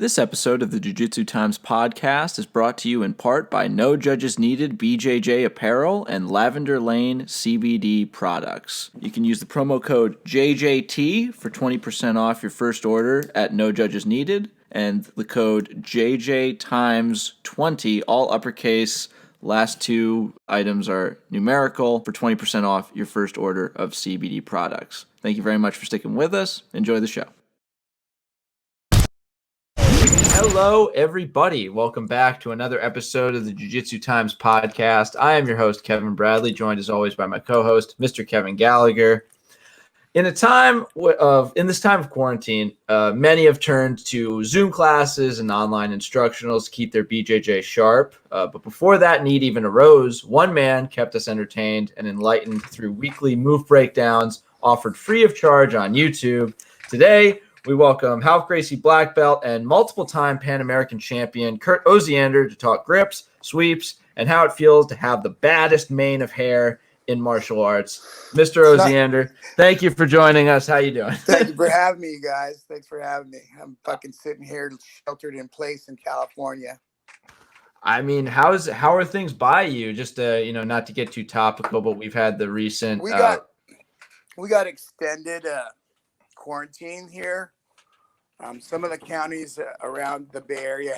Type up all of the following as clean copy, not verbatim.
This episode of the Jiu-Jitsu Times podcast is brought to you in part by No Judges Needed BJJ Apparel and Lavender Lane CBD products. You can use the promo code JJT for 20% off your first order at No Judges Needed, and the code JJTimes20, all uppercase. Last two items are numerical for 20% off your first order of CBD products. Thank you very much for sticking with us. Enjoy the show. Hello, everybody. Welcome back to another episode of the Jiu-Jitsu Times podcast. I am your host, Kevin Bradley, joined as always by my co-host, Mr. Kevin Gallagher. In this time of quarantine, many have turned to Zoom classes and online instructionals to keep their BJJ sharp. But before that need even arose, one man kept us entertained and enlightened through weekly move breakdowns offered free of charge on YouTube. Today, we welcome Ralph Gracie black belt and multiple-time Pan American champion Kurt Osiander to talk grips, sweeps, and how it feels to have the baddest mane of hair in martial arts. Mr. Osiander, thank you for joining us. How you doing? Thank you for having me, you guys. Thanks for having me. I'm fucking sitting here sheltered in place in California. I mean, how are things by you? Just not to get too topical, but we've had the recent we got extended quarantine here. Some of the counties around the Bay Area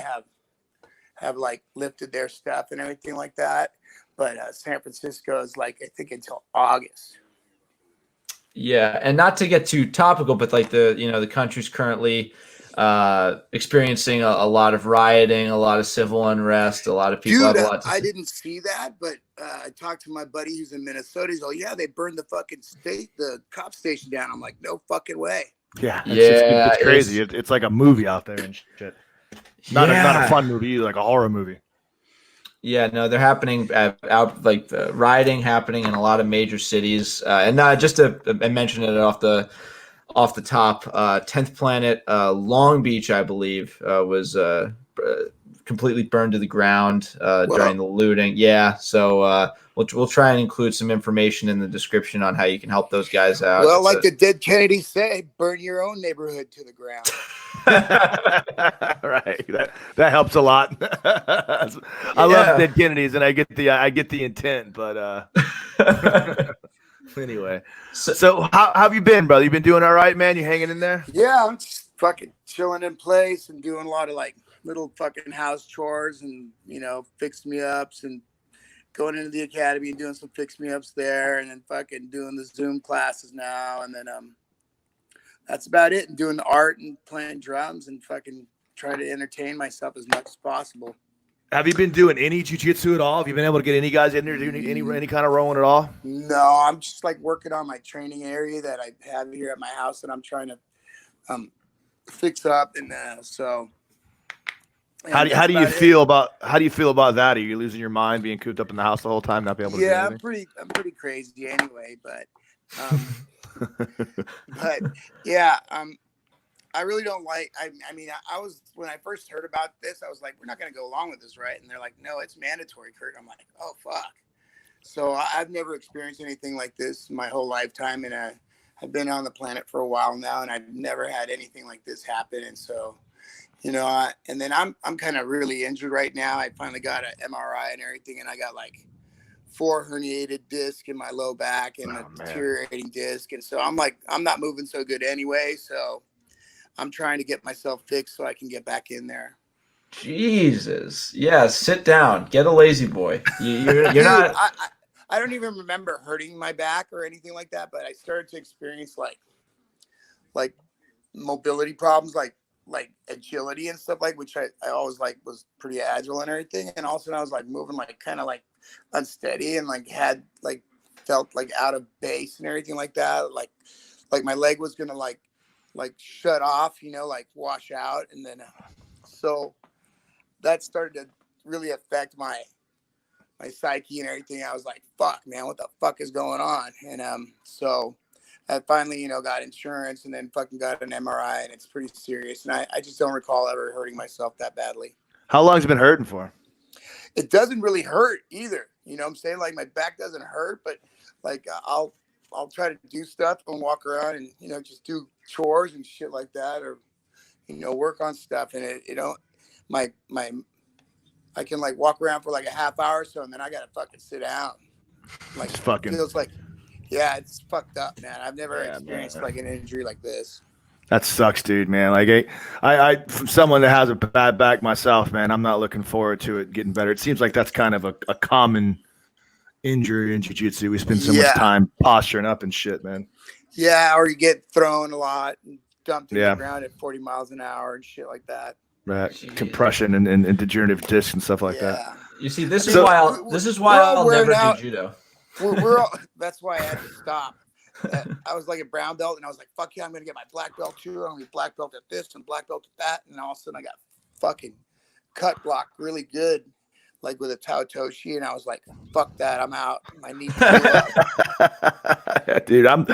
have like lifted their stuff and everything like that, but San Francisco is like I think until August. Yeah, and not to get too topical, but like the country's currently experiencing a lot of rioting, a lot of civil unrest, a lot of people have a lot to say. I didn't see that, but I talked to my buddy who's in Minnesota. He's like, yeah, they burned the cop station down. I'm like, no fucking way. Yeah, it's crazy. It's like a movie out there and shit. Not a fun movie, like a horror movie. Yeah, no, they're happening rioting happening in a lot of major cities, and just to mention it off the top, 10th Planet, Long Beach, I believe, was completely burned to the ground during the looting. Yeah, so we'll try and include some information in the description on how you can help those guys out. Well, like the dead Kennedy say, burn your own neighborhood to the ground. Right, that helps a lot. I love dead Kennedys, and I get the intent, but anyway. So how have you been, brother? You been doing all right, man? You hanging in there? Yeah, I'm just fucking chilling in place and doing a lot of like little fucking house chores and fix me ups and going into the academy and doing some fix me ups there, and then fucking doing the Zoom classes now, and then that's about it. And doing art and playing drums and fucking try to entertain myself as much as possible. Have you been doing any jiu-jitsu at all? Have you been able to get any guys in there doing any kind of rolling at all? No, I'm just like working on my training area that I have here at my house that I'm trying to fix up, and so. How do you feel about that? Are you losing your mind being cooped up in the house the whole time, not being able to do anything? I'm pretty crazy anyway, but but yeah, I really don't like. I mean, I was when I first heard about this, I was like, we're not going to go along with this, right? And they're like, no, it's mandatory, Kurt. I'm like, oh fuck. So I've never experienced anything like this my whole lifetime, and I've been on the planet for a while now, and I've never had anything like this happen, and so. And then I'm kind of really injured right now. I finally got an MRI and everything, and I got like 4 herniated discs in my low back and a deteriorating disc. And so I'm not moving so good anyway. So I'm trying to get myself fixed so I can get back in there. Jesus. Yeah, sit down. Get a lazy boy. You're Dude, not. I don't even remember hurting my back or anything like that, but I started to experience like mobility problems, like agility and stuff, like which I always like was pretty agile and everything, and also I was like moving like kind of like unsteady and like had like felt like out of base and everything like that, like my leg was gonna like shut off, like wash out, and then so that started to really affect my psyche and everything. I was like, fuck, man, what the fuck is going on? And so I finally, got insurance and then fucking got an MRI, and it's pretty serious. And I just don't recall ever hurting myself that badly. How long has it been hurting for? It doesn't really hurt either. You know what I'm saying? Like my back doesn't hurt, but like I'll try to do stuff and walk around and, just do chores and shit like that. Or, work on stuff, and it don't my I can like walk around for like a half hour or so, and then I gotta fucking sit down. Like feels like, yeah, it's fucked up, man. I've never experienced like an injury like this. That sucks, dude, man. Like I from someone that has a bad back myself, man, I'm not looking forward to it getting better. It seems like that's kind of a common injury in jiu-jitsu. We spend so much time posturing up and shit, man. Yeah, or you get thrown a lot and dumped to the ground at 40 miles an hour and shit like that. Right. Jeez. Compression and degenerative disc and stuff like that. You see, this is why I'll never do judo. That's why I had to stop. I was like a brown belt, and I was like, fuck yeah, I'm going to get my black belt too. I'm going to be black belt at this and black belt at that. And all of a sudden I got fucking cut blocked really good, like with a Tautoshi, and I was like, fuck that, I'm out. My knee Dude, I'm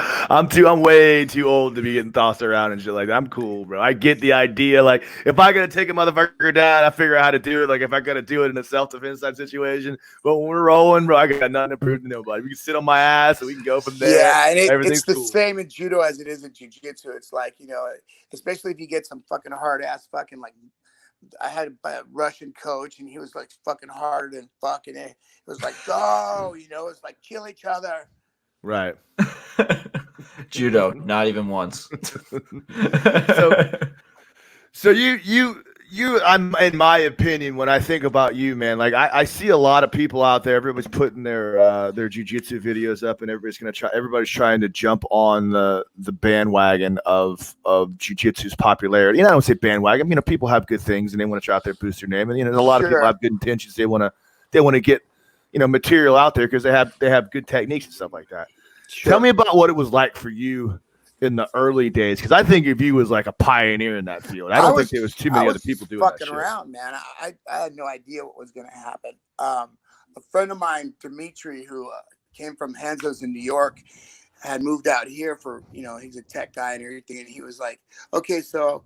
way too old to be getting tossed around and shit like that. I'm cool, bro. I get the idea. Like, if I gotta take a motherfucker down, I figure out how to do it. Like, if I gotta do it in a self-defense type situation. But when we're rolling, bro, I got nothing to prove to nobody. We can sit on my ass and we can go from there. Yeah, and it's the same in judo as it is in jiu-jitsu. It's like, especially if you get some fucking hard ass fucking like, I had a Russian coach, and he was like fucking harder than fucking it. It was like, go, it's like kill each other. Right. Judo, not even once. So I'm, in my opinion, when I think about you, man, like I see a lot of people out there. Everybody's putting their jiu-jitsu videos up, and everybody's trying to jump on the bandwagon of jiu-jitsu's popularity. And I don't say bandwagon. People have good things, and they want to try out there, boost their name. And a lot of people have good intentions. They want to get material out there because they have good techniques and stuff like that. Sure. Tell me about what it was like for you in the early days, because I think of you as like a pioneer in that field. I don't think there was too many other people doing that shit. Fucking around, man. I had no idea what was going to happen. A friend of mine, Dimitri, who came from Hanzo's in New York, had moved out here for, he's a tech guy and everything. And he was like, okay, so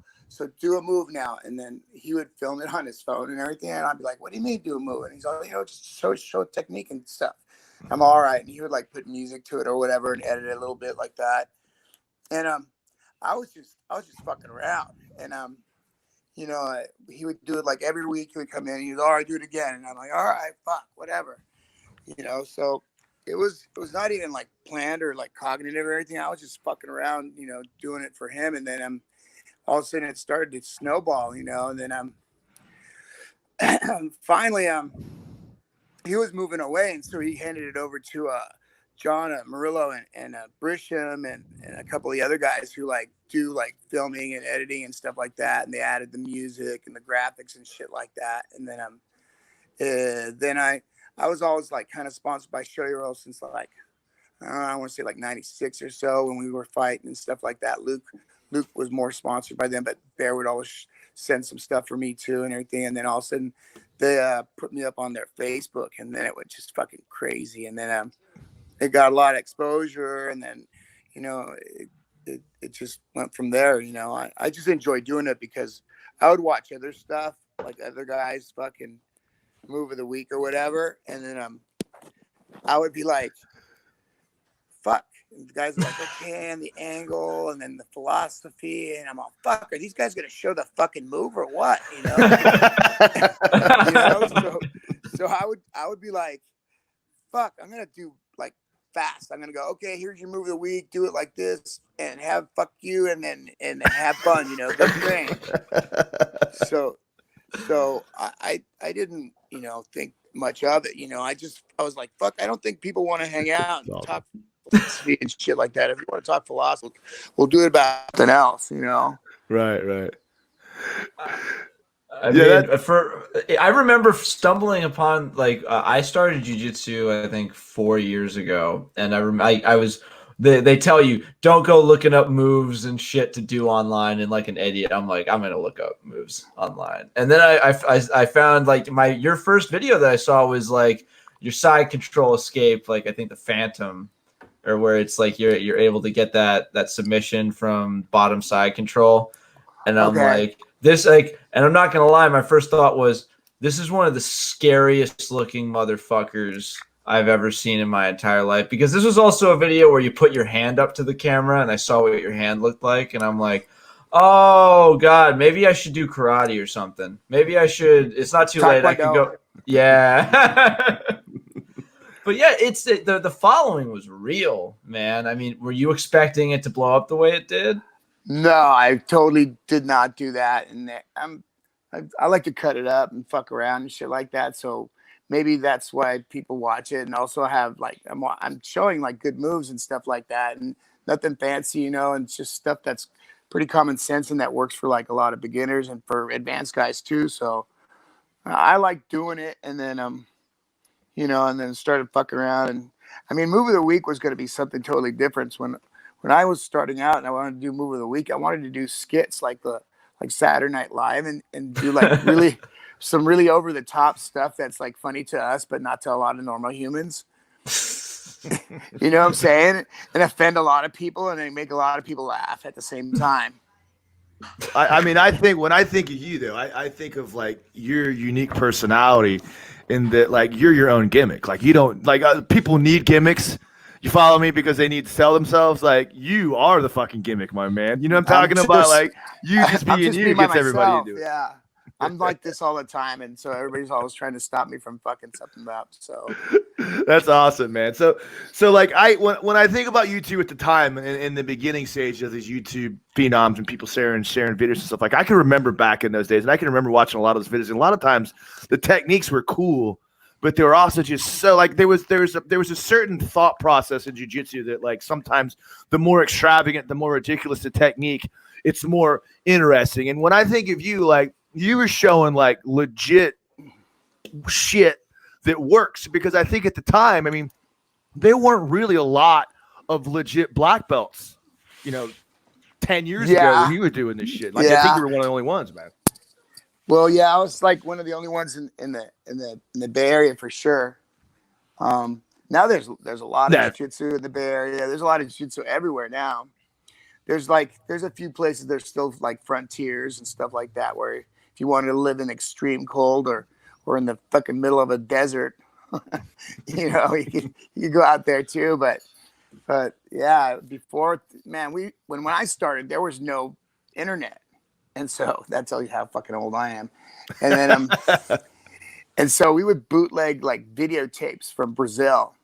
do a move now. And then he would film it on his phone and everything. And I'd be like, what do you mean do a move? And he's like, just show technique and stuff. I'm all right. And he would like put music to it or whatever and edit it a little bit like that. And I was just fucking around. And he would do it like every week. He would come in and he was all right, do it again. And I'm like, all right, fuck, whatever. So it was not even like planned or like cognitive or anything. I was just fucking around, doing it for him. And then all of a sudden it started to snowball, and then finally he was moving away, and so he handed it over to John Murillo and Brisham and a couple of the other guys who like do like filming and editing and stuff like that, and they added the music and the graphics and shit like that. And then I was always like kind of sponsored by Shoyoro since like I want to say like 96 or so when we were fighting and stuff like that. Luke was more sponsored by them, but Bear would always send some stuff for me too and everything. And then all of a sudden they put me up on their Facebook, and then it was just fucking crazy. And then it got a lot of exposure, and then it just went from there. I just enjoy doing it because I would watch other stuff, like other guys fucking move of the week or whatever, and then I would be like, fuck. And the guys are like, okay, and the angle, and then the philosophy, and I'm all, fuck, are these guys gonna show the fucking move or what? So I would be like, fuck, I'm gonna do like fast. I'm gonna go, okay, here's your move of the week, do it like this, and have fuck you, and then have fun, go train. So I didn't think much of it. I was like, fuck, I don't think people want to hang out and talk philosophy and shit like that. If you want to talk philosophy, we'll do it about something else, Right. I remember stumbling upon I started jiu-jitsu I think 4 years ago, and I was they tell you don't go looking up moves and shit to do online and like an idiot. I'm like, I'm gonna look up moves online, and then I found like your first video that I saw was like your side control escape, like I think the Phantom, or where it's like you're able to get that submission from bottom side control, and I'm like this and I'm not gonna lie, my first thought was this is one of the scariest looking motherfuckers I've ever seen in my entire life, because this was also a video where you put your hand up to the camera and I saw what your hand looked like, and I'm like, Oh God, maybe I should do karate or something. Maybe I should. It's not too late. I could go. Yeah. But yeah, it's the following was real, man. I mean, were you expecting it to blow up the way it did? No, I totally did not do that, and I like to cut it up and fuck around and shit like that. So maybe that's why people watch it, and also have like I'm showing like good moves and stuff like that, and nothing fancy, and it's just stuff that's pretty common sense and that works for like a lot of beginners and for advanced guys too. So I like doing it, and then and then started fucking around. And I mean, move of the week was going to be something totally different. When I was starting out and I wanted to do move of the week, I wanted to do skits like Saturday Night Live and do like some really over the top stuff that's like funny to us, but not to a lot of normal humans. You know what I'm saying? And offend a lot of people and then make a lot of people laugh at the same time. I mean, I think when I think of you, though, I think of like your unique personality in that, like, you're your own gimmick. Like, you don't like people need gimmicks. You follow me because they need to sell themselves. Like, you are the fucking gimmick, my man. You know what I'm talking about? Like, you just being you gets everybody to do it. Yeah. I'm like this all the time, and so everybody's always trying to stop me from fucking something up. So that's awesome, man. So like when I think about you two at the time in the beginning stage of these YouTube phenoms and people sharing videos and stuff, like I can remember back in those days, and I can remember watching a lot of those videos. And a lot of times the techniques were cool, but they were also just so like there was a certain thought process in jiu-jitsu that like sometimes the more extravagant, the more ridiculous the technique, it's more interesting. And when I think of you, like, you were showing like legit shit that works, because I think at the time, I mean, there weren't really a lot of legit black belts, 10 years ago when you were doing this shit. Like, I think you were one of the only ones, man. Well, yeah, I was like one of the only ones in the Bay Area for sure. Now there's a lot of jiu-jitsu in the Bay Area. There's a lot of jiu-jitsu everywhere now. There's a few places there's still like frontiers and stuff like that where if you wanted to live in extreme cold or in the fucking middle of a desert, you can go out there too. But yeah, before, man, when I started, there was no internet, and so that tells you how fucking old I am. And then and so we would bootleg like videotapes from Brazil.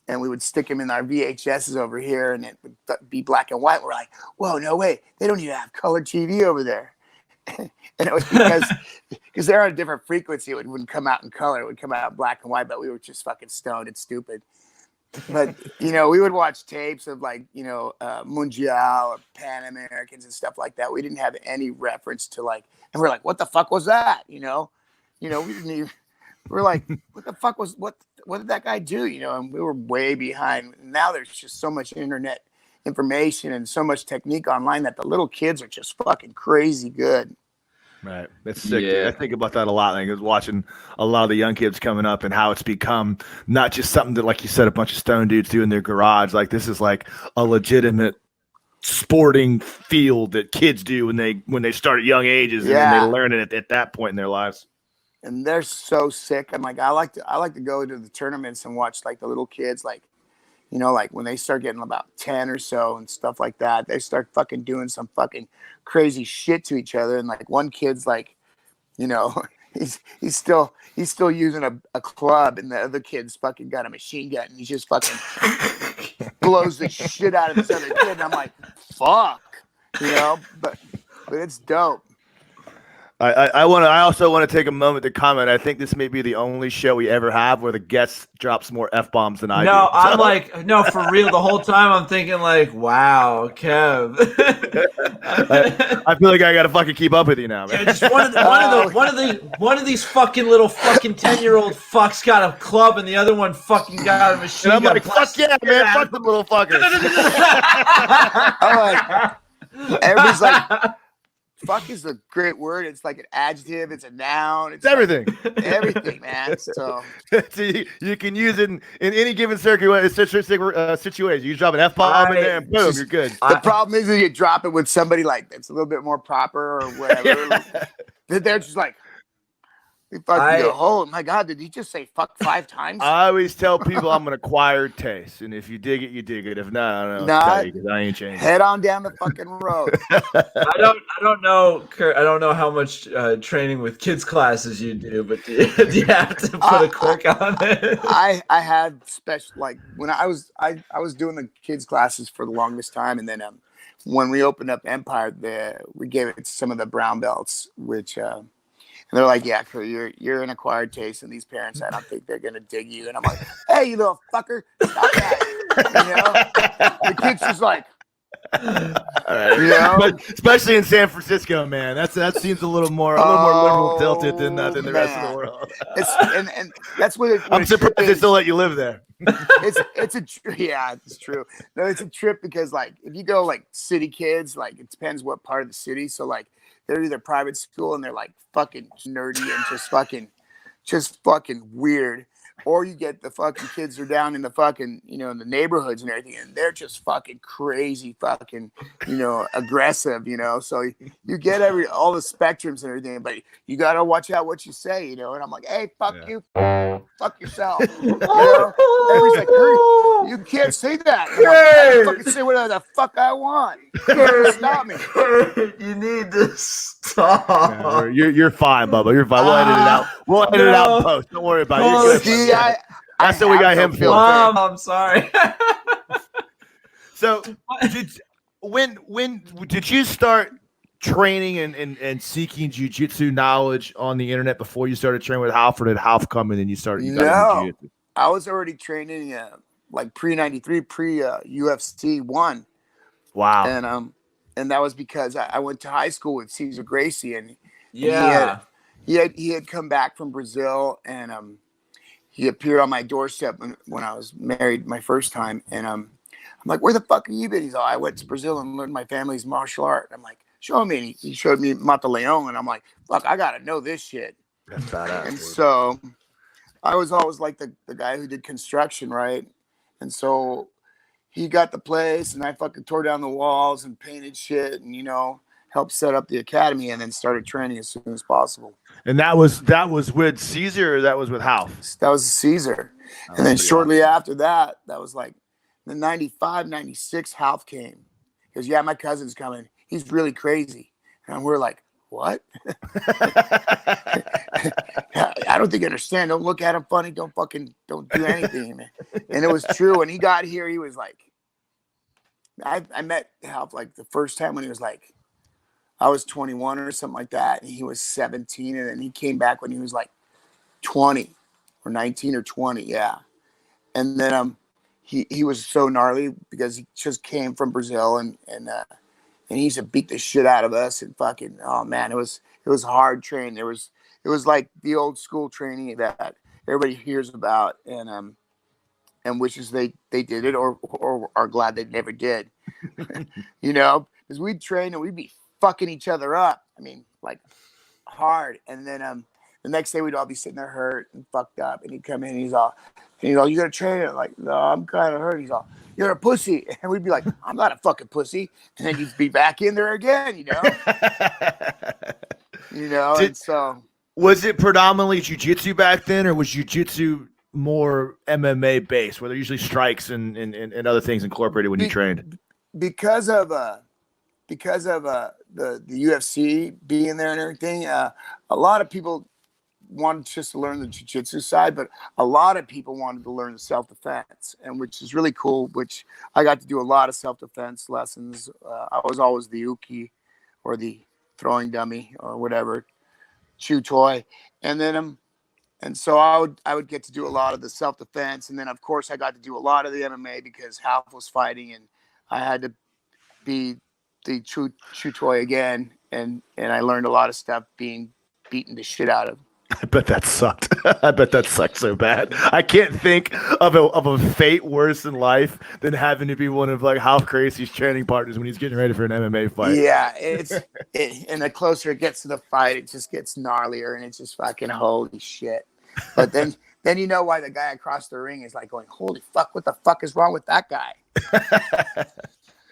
And we would stick them in our VHSs over here, and it would be black and white. We're like, whoa, no way. They don't even have color TV over there. And it was because they're on a different frequency. It wouldn't come out in color. It would come out black and white, but we were just fucking stoned and stupid. But, we would watch tapes of like, Mundial or Pan Americans and stuff like that. We didn't have any reference to like, and we're like, what the fuck was that? We didn't even, we're like, what the fuck was, what did that guy do? And we were way behind. Now there's just so much internet information and so much technique online that the little kids are just fucking crazy good. Right. That's sick. Yeah. I think about that a lot. I was watching a lot of the young kids coming up and how it's become not just something that, like you said, a bunch of stone dudes do in their garage. Like, this is like a legitimate sporting field that kids do when they start at young ages, and then they learn it at that point in their lives. And they're so sick. I'm like, I like to go to the tournaments and watch like the little kids, like, like when they start getting about 10 or so and stuff like that, they start fucking doing some fucking crazy shit to each other. And like one kid's like, he's still using a club, and the other kid's fucking got a machine gun, and he just fucking blows the shit out of this other kid. And I'm like, fuck, but it's dope. I also want to take a moment to comment. I think this may be the only show we ever have where the guest drops more F-bombs than I do. No, I'm like, no, for real. The whole time I'm thinking like, wow, Kev. I feel like I got to fucking keep up with you now, man. Yeah, just one of these fucking little fucking 10-year-old fucks got a club, and the other one fucking got a machine gun. And I'm like, fuck yeah, man, fuck the little fuckers. I'm like, everybody's like, fuck is a great word. It's like an adjective. It's a noun. It's everything. Like everything, man. So you can use it in any given situation. You drop an F-bomb in there and boom, you're good. The problem is that you drop it with somebody like that's a little bit more proper or whatever. They're just like, You fucking go, oh my God, did he just say fuck 5 times? I always tell people I'm an acquired taste, and if you dig it, you dig it. If not, I don't know. Tell you, 'cause I ain't changing. Head on down the fucking road. I don't know, Kurt. I don't know how much training with kids classes you do, but do you have to put a quick on it? I had special, like when I was doing the kids classes for the longest time, and then when we opened up Empire, we gave it to some of the brown belts, which. And they're like, yeah, Kurt, you're an acquired taste, and these parents, I don't think they're gonna dig you. And I'm like, hey, you little fucker, stop that. The kid's just like, But especially in San Francisco, man, that seems a little more liberal tilted than the rest of the world. And that's what I'm surprised they still let you live there. It's true. No, it's a trip because like if you go like city kids, like it depends what part of the city. So like they're either private school and they're like fucking nerdy and just fucking weird. Or you get the fucking kids who are down in the fucking, in the neighborhoods and everything, and they're just fucking crazy, fucking, aggressive, So you get all the spectrums and everything, but you gotta watch out what you say, And I'm like, hey, fuck you, fuck yourself, Everybody's like, you can't say that. I fucking say whatever the fuck I want. Stop me. You need to stop. You're fine, Bubba. You're fine. We'll edit it out. We'll edit it out in post. Don't worry about it. You're good. That's what we got him for. Mom, I'm sorry. So, when did you start training and seeking jiu-jitsu knowledge on the internet before you started training with Ralph, or did Ralph come in and you got into jiu-jitsu? I was already training like pre-93, pre-UFC 1. Wow. And that was because I went to high school with Cesar Gracie, and he had come back from Brazil, and he appeared on my doorstep when I was married my first time, and I'm like, where the fuck have you been? He's like, I went to Brazil and learned my family's martial art. I'm like, show me. And he showed me Mata Leon, and I'm like, fuck, I gotta know this shit. That's badass. And so I was always like the guy who did construction, right? And so he got the place, and I fucking tore down the walls and painted shit, and helped set up the academy, and then started training as soon as possible. And that was with Caesar, or that was with Ralph? That was Caesar. And then shortly after that was like the 95, 96, Ralph came. He goes, yeah, my cousin's coming. He's really crazy. And we're like, what? I don't think you understand. Don't look at him funny. Don't do anything, man. And it was true. When he got here, he was like, I met Ralph like the first time when he was like, I was 21 or something like that, and he was 17, and then he came back when he was like 20 or 19 or 20, yeah. And then he was so gnarly because he just came from Brazil, and he used to beat the shit out of us, and fucking, oh man, it was hard training. It was like the old school training that everybody hears about, and wishes they did it or are glad they never did. Because we'd train and we'd be fucking each other up. I mean, like hard. And then the next day we'd all be sitting there hurt and fucked up, and he'd come in and he's all, you gotta train it. Like, no, I'm kind of hurt. He's all, you're a pussy. And we'd be like, I'm not a fucking pussy. And then he'd be back in there again, and so. Was it predominantly jiu-jitsu back then, or was jiu-jitsu more MMA based, where there usually strikes and other things incorporated when you trained? Because of the UFC being there and everything, a lot of people wanted just to learn the jiu-jitsu side, but a lot of people wanted to learn the self-defense, and which is really cool, which I got to do a lot of self-defense lessons. I was always the uke or the throwing dummy or whatever, chew toy. And then and so I would get to do a lot of the self-defense, and then of course I got to do a lot of the MMA because Ralph was fighting, and I had to be the chew toy again, and I learned a lot of stuff being beaten the shit out of. I bet that sucked. I bet that sucked so bad. I can't think of a fate worse in life than having to be one of like Ralph Gracie's training partners when he's getting ready for an MMA fight. Yeah, and the closer it gets to the fight, it just gets gnarlier, and it's just fucking holy shit. But then you know why the guy across the ring is like going, holy fuck, what the fuck is wrong with that guy?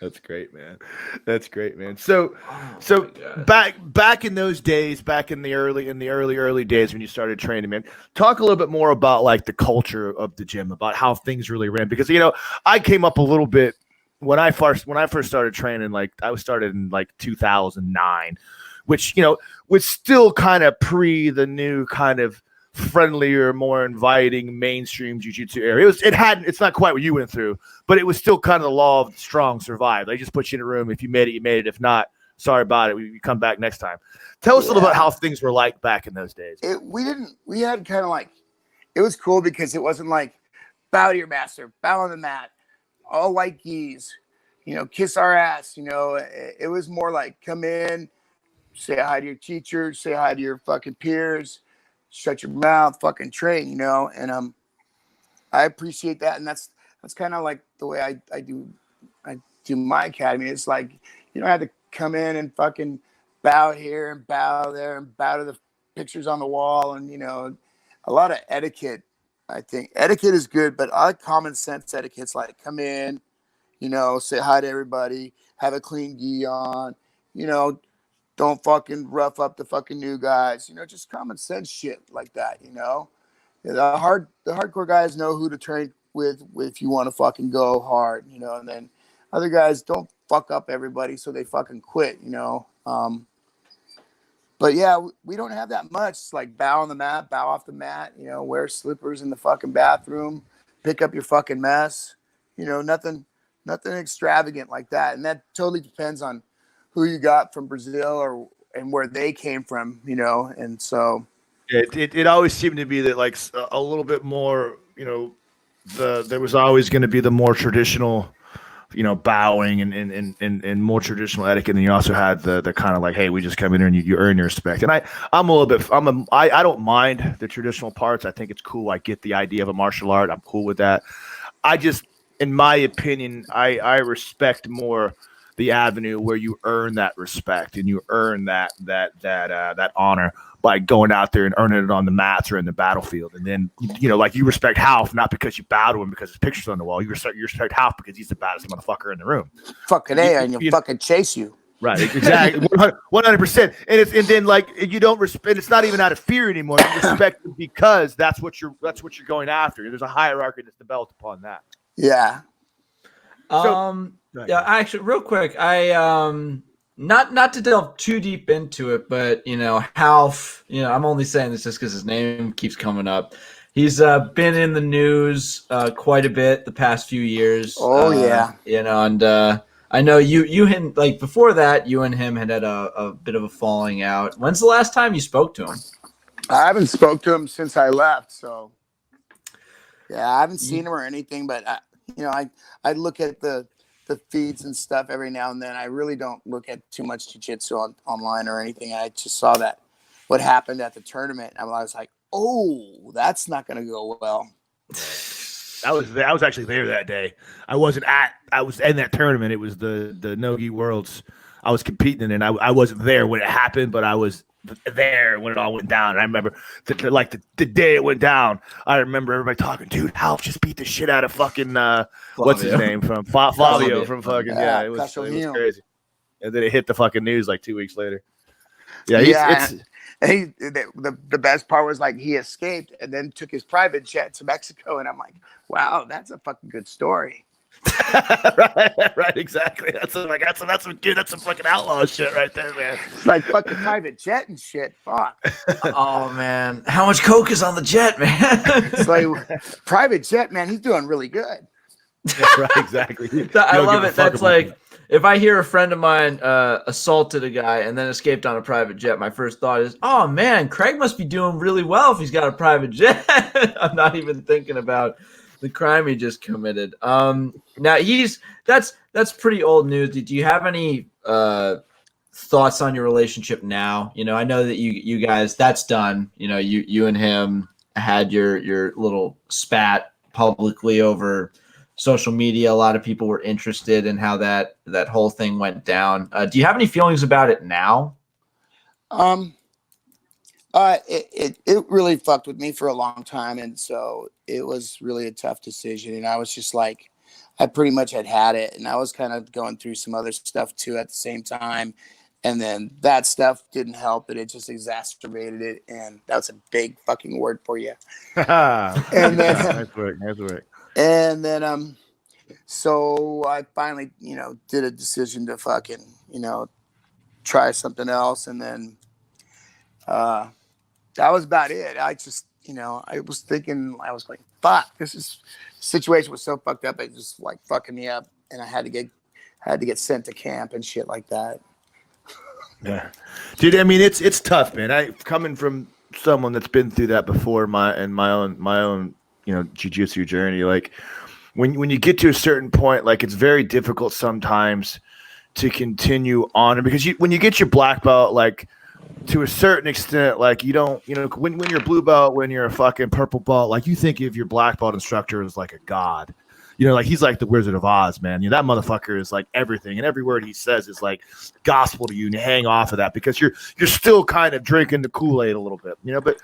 That's great, man. That's great, man. So Oh my God. back in those days, back in the early days when you started training, man, talk a little bit more about like the culture of the gym, about how things really ran. Because I came up a little bit when I first started training. Like I started in like 2009, which was still kind of pre the new kind of friendlier, more inviting mainstream jiu-jitsu area. It's not quite what you went through, but it was still kind of the law of the strong survive. They just put you in a room. If you made it, you made it. If not, sorry about it. You come back next time. Tell us a little about how things were like back in those days. We had kind of like, it was cool because it wasn't like bow to your master, bow on the mat, all white geese, kiss our ass. It was more like come in, say hi to your teacher, say hi to your fucking peers, shut your mouth, fucking train, and I appreciate that, and that's kind of like the way I do my academy. It's like you don't have to come in and fucking bow here and bow there and bow to the pictures on the wall, and a lot of etiquette. I think etiquette is good, but I like common sense etiquette's like come in, say hi to everybody, have a clean gi on, don't fucking rough up the fucking new guys, just common sense shit like that, The hardcore guys know who to train with if you want to fucking go hard, and then other guys don't fuck up everybody so they fucking quit, But yeah, we don't have that much. It's like bow on the mat, bow off the mat, wear slippers in the fucking bathroom, pick up your fucking mess, nothing extravagant like that. And that totally depends on who you got from Brazil and where they came from, and so. It always seemed to be that like a little bit more, there was always going to be the more traditional, bowing and more traditional etiquette. And you also had the kind of like, hey, we just come in here and you earn your respect. And I don't mind the traditional parts. I think it's cool. I get the idea of a martial art. I'm cool with that. In my opinion, I respect more the avenue where you earn that respect and you earn that honor by going out there and earning it on the mats or in the battlefield. And then, like you respect Half, not because you bow to him because his picture's on the wall. You respect Half because he's the baddest motherfucker in the room. Fucking A, and you fucking chase you. Right, exactly, 100%. And then like you don't respect. It's not even out of fear anymore. You respect it because that's what you're going after. There's a hierarchy that's developed upon that. Yeah. Yeah, actually, real quick, I not to delve too deep into it, but Half, I'm only saying this just because his name keeps coming up. He's been in the news quite a bit the past few years. Oh yeah. And I know you and like before that, you and him had a bit of a falling out. When's the last time you spoke to him? I haven't spoke to him since I left, so yeah, I haven't seen him or anything. But I look at the feeds and stuff every now and then. I really don't look at too much jiu-jitsu online or anything. I just saw what happened at the tournament. I was like, oh, that's not going to go well. I was actually there that day. I was in that tournament. It was the No-Gi Worlds. I was competing in it, and I wasn't there when it happened, but I was there when it all went down. And I remember the day it went down, I remember everybody talking, dude, Half just beat the shit out of fucking what's his name from Flavio from fucking it was crazy. And then it hit the fucking news like 2 weeks later. The best part was like he escaped and then took his private jet to Mexico, and I'm like, wow, that's a fucking good story. right, exactly. That's some fucking outlaw shit right there, man. It's like fucking private jet and shit. Fuck. Oh man, how much coke is on the jet, man? It's like private jet, man. He's doing really good. Yeah, right, exactly. I love it. That's like if I hear a friend of mine assaulted a guy and then escaped on a private jet, my first thought is, oh man, Craig must be doing really well if he's got a private jet. I'm not even thinking about the crime he just committed. Now that's pretty old news. Do you have any thoughts on your relationship now? I know that you guys, that's done. You and him had your little spat publicly over social media. A lot of people were interested in how that whole thing went down. Do you have any feelings about it now? It really fucked with me for a long time, and so it was really a tough decision. And I was just like, I pretty much had it, and I was kind of going through some other stuff too at the same time. And then that stuff didn't help it. It just exacerbated it. And that's a big fucking word for you. And then, nice work. and then, so I finally, did a decision to fucking, try something else. And then, that was about it. I just, I was thinking, I was like, fuck, situation was so fucked up. It just like fucking me up. And I had to get sent to camp and shit like that. Yeah, dude. I mean, it's tough, man. I coming from someone that's been through that before, my own, jiu-jitsu journey. Like when you get to a certain point, like it's very difficult sometimes to continue on, because when you get your black belt, like to a certain extent, like you don't, when you're blue belt, when you're a fucking purple belt, like you think of your black belt instructor as like a god. Like he's like the Wizard of Oz, man. That motherfucker is like everything, and every word he says is like gospel to you, and you hang off of that because you're still kind of drinking the Kool-Aid a little bit, But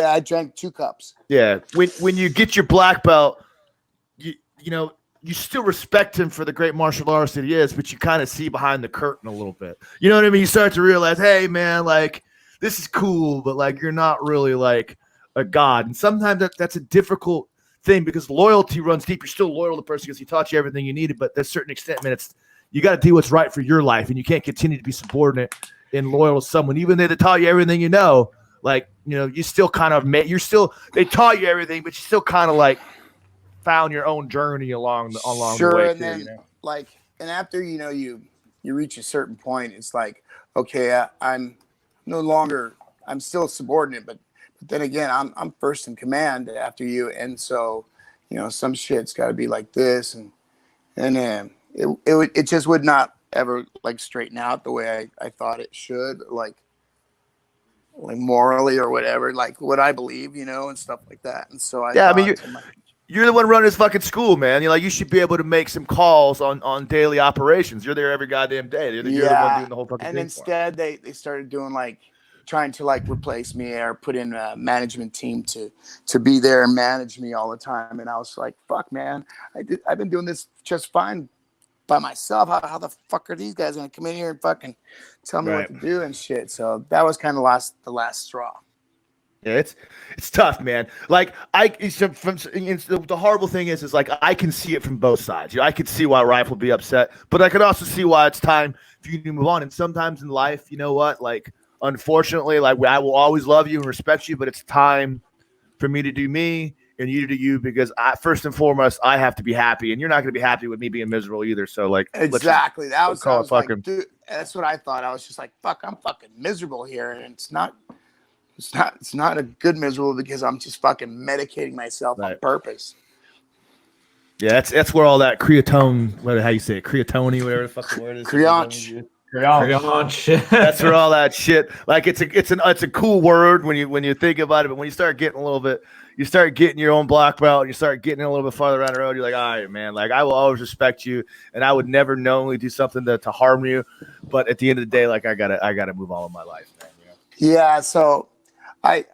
I drank 2 cups. Yeah, when you get your black belt, you still respect him for the great martial artist that he is, but you kind of see behind the curtain a little bit. You know what I mean? You start to realize, hey, man, like this is cool, but like you're not really like a god, and sometimes that's a difficult thing because loyalty runs deep. You're still loyal to the person because he taught you everything you needed, but to a certain extent, man, you got to do what's right for your life, and you can't continue to be subordinate and loyal to someone, even though they taught you everything you know. Like, you still kind of they taught you everything, but you still kind of like found your own journey along the way. And then and after you reach a certain point, it's like, okay, I'm no longer, I'm still subordinate, but then again, I'm first in command after you, and so some shit's got to be like this, and it just would not ever like straighten out the way I thought it should, like morally or whatever, like what I believe, and stuff like that. And so you're the one running this fucking school, man. You should be able to make some calls on daily operations. You're there every goddamn day. You're the one doing the whole fucking thing. And instead, they started doing like trying to like replace me or put in a management team to be there and manage me all the time. And I was like, fuck, man, I've been doing this just fine by myself. How the fuck are these guys going to come in here and fucking tell me what to do and shit? So that was kind of the last straw. Yeah, it's tough, man. Like the horrible thing is like I can see it from both sides. I could see why Ralph would be upset, but I could also see why it's time for you to move on. And sometimes in life, you know what? Like, unfortunately, like I will always love you and respect you, but it's time for me to do me and you to do you, because first and foremost, I have to be happy, and you're not going to be happy with me being miserable either. So like, exactly, that was like, dude, that's what I thought. I was just like, fuck, I'm fucking miserable here, and it's not a good miserable because I'm just fucking medicating myself on purpose. Yeah, that's where all that creatone, how you say it, creatone, whatever the fuck the word is. Creonch. That's where all that shit. Like it's a cool word when you think about it, but when you start getting you start getting your own black belt, and you start getting a little bit farther down the road, you're like, all right, man, like I will always respect you, and I would never knowingly do something to harm you, but at the end of the day, like I gotta move on with my life, man. Yeah, so I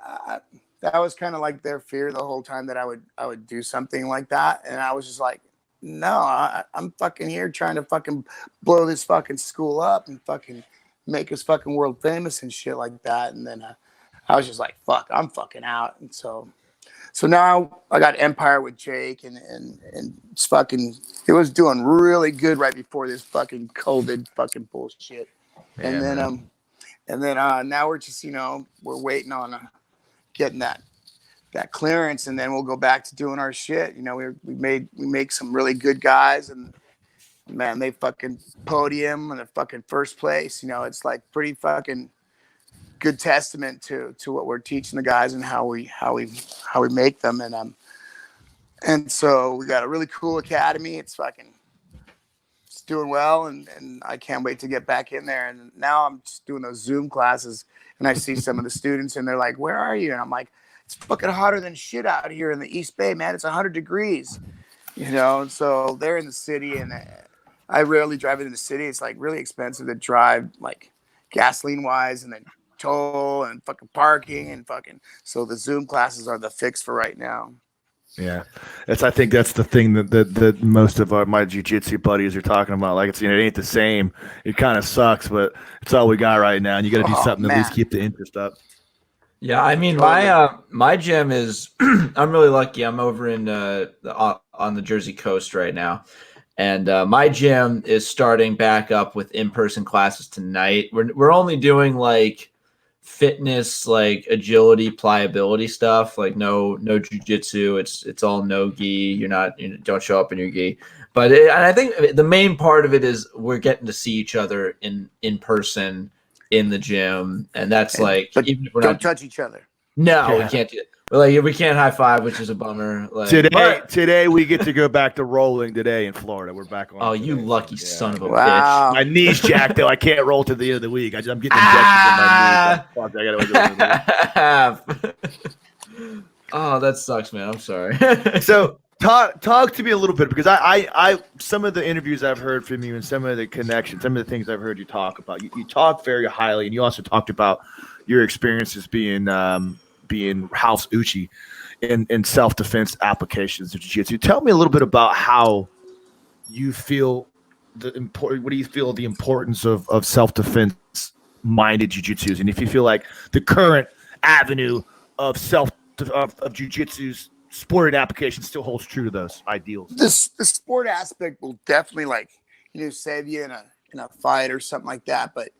that was kind of like their fear the whole time, that I would do something like that, and I was just like, no, I'm fucking here trying to fucking blow this fucking school up and fucking make us fucking world famous and shit like that. And then I was just like, fuck, I'm fucking out. And so now I got Empire with Jake, and it's fucking, it was doing really good right before this fucking COVID fucking bullshit. Man, and then now we're just, we're waiting on getting that clearance, and then we'll go back to doing our shit. We make some really good guys, and man, they fucking podium and the fucking first place. It's like pretty fucking good testament to what we're teaching the guys and how we make them. And so we got a really cool academy. It's doing well, and I can't wait to get back in there. And now I'm just doing those Zoom classes, and I see some of the students, and they're like, "Where are you?" And I'm like, it's fucking hotter than shit out here in the East Bay, man. It's 100 degrees, And so they're in the city, and I rarely drive into the city. It's like really expensive to drive, like gasoline wise, and then toll and fucking parking and fucking. So the Zoom classes are the fix for right now. Yeah, I think that's the thing that most of my jiu-jitsu buddies are talking about. Like, it ain't the same. It kind of sucks, but it's all we got right now, and you got to do something to at least keep the interest up. Yeah, I mean, my gym is. I'm really lucky. I'm over in on the Jersey coast right now, and my gym is starting back up with in-person classes tonight. We're only doing like fitness, like agility, pliability stuff. Like no jiu-jitsu. It's all no gi. You don't show up in your gi. But and I think the main part of it is we're getting to see each other in person in the gym, and that's like, but even if we're don't not touch each other. No, we can't do that. We can't high five, which is a bummer. Like, today we get to go back to rolling today in Florida. We're back on. Oh, you lucky son of a Wow. bitch! My knee's jacked though. I can't roll to the end of the week. I'm getting injections in my knee. I gotta wait. Oh, that sucks, man. I'm sorry. So talk to me a little bit, because I some of the interviews I've heard from you and some of the connections, some of the things I've heard you talk about. You talk very highly, and you also talked about your experiences being House Uchi in self-defense applications of jiu-jitsu. Tell me a little bit about how you feel what do you feel the importance of self-defense minded jiu-jitsu, and if you feel like the current avenue of jiu-jitsu's sport application still holds true to those ideals. The sport aspect will definitely save you in a fight or something like that. But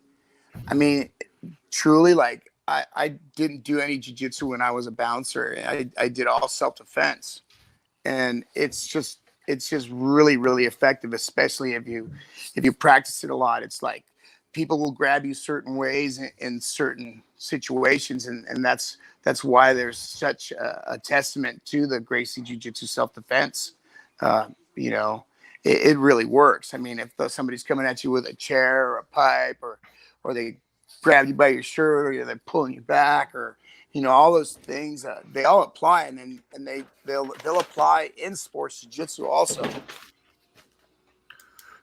I mean, truly, like I didn't do any jiu-jitsu when I was a bouncer. I did all self-defense, and it's just really, really effective, especially if you practice it a lot. It's like people will grab you certain ways in certain situations, and that's why there's such a testament to the Gracie Jiu-Jitsu self-defense. It really works. I mean, if somebody's coming at you with a chair or a pipe, or they grab you by your shirt, or they're pulling you back, or all those things, they all apply, and they'll apply in sports jiu-jitsu also.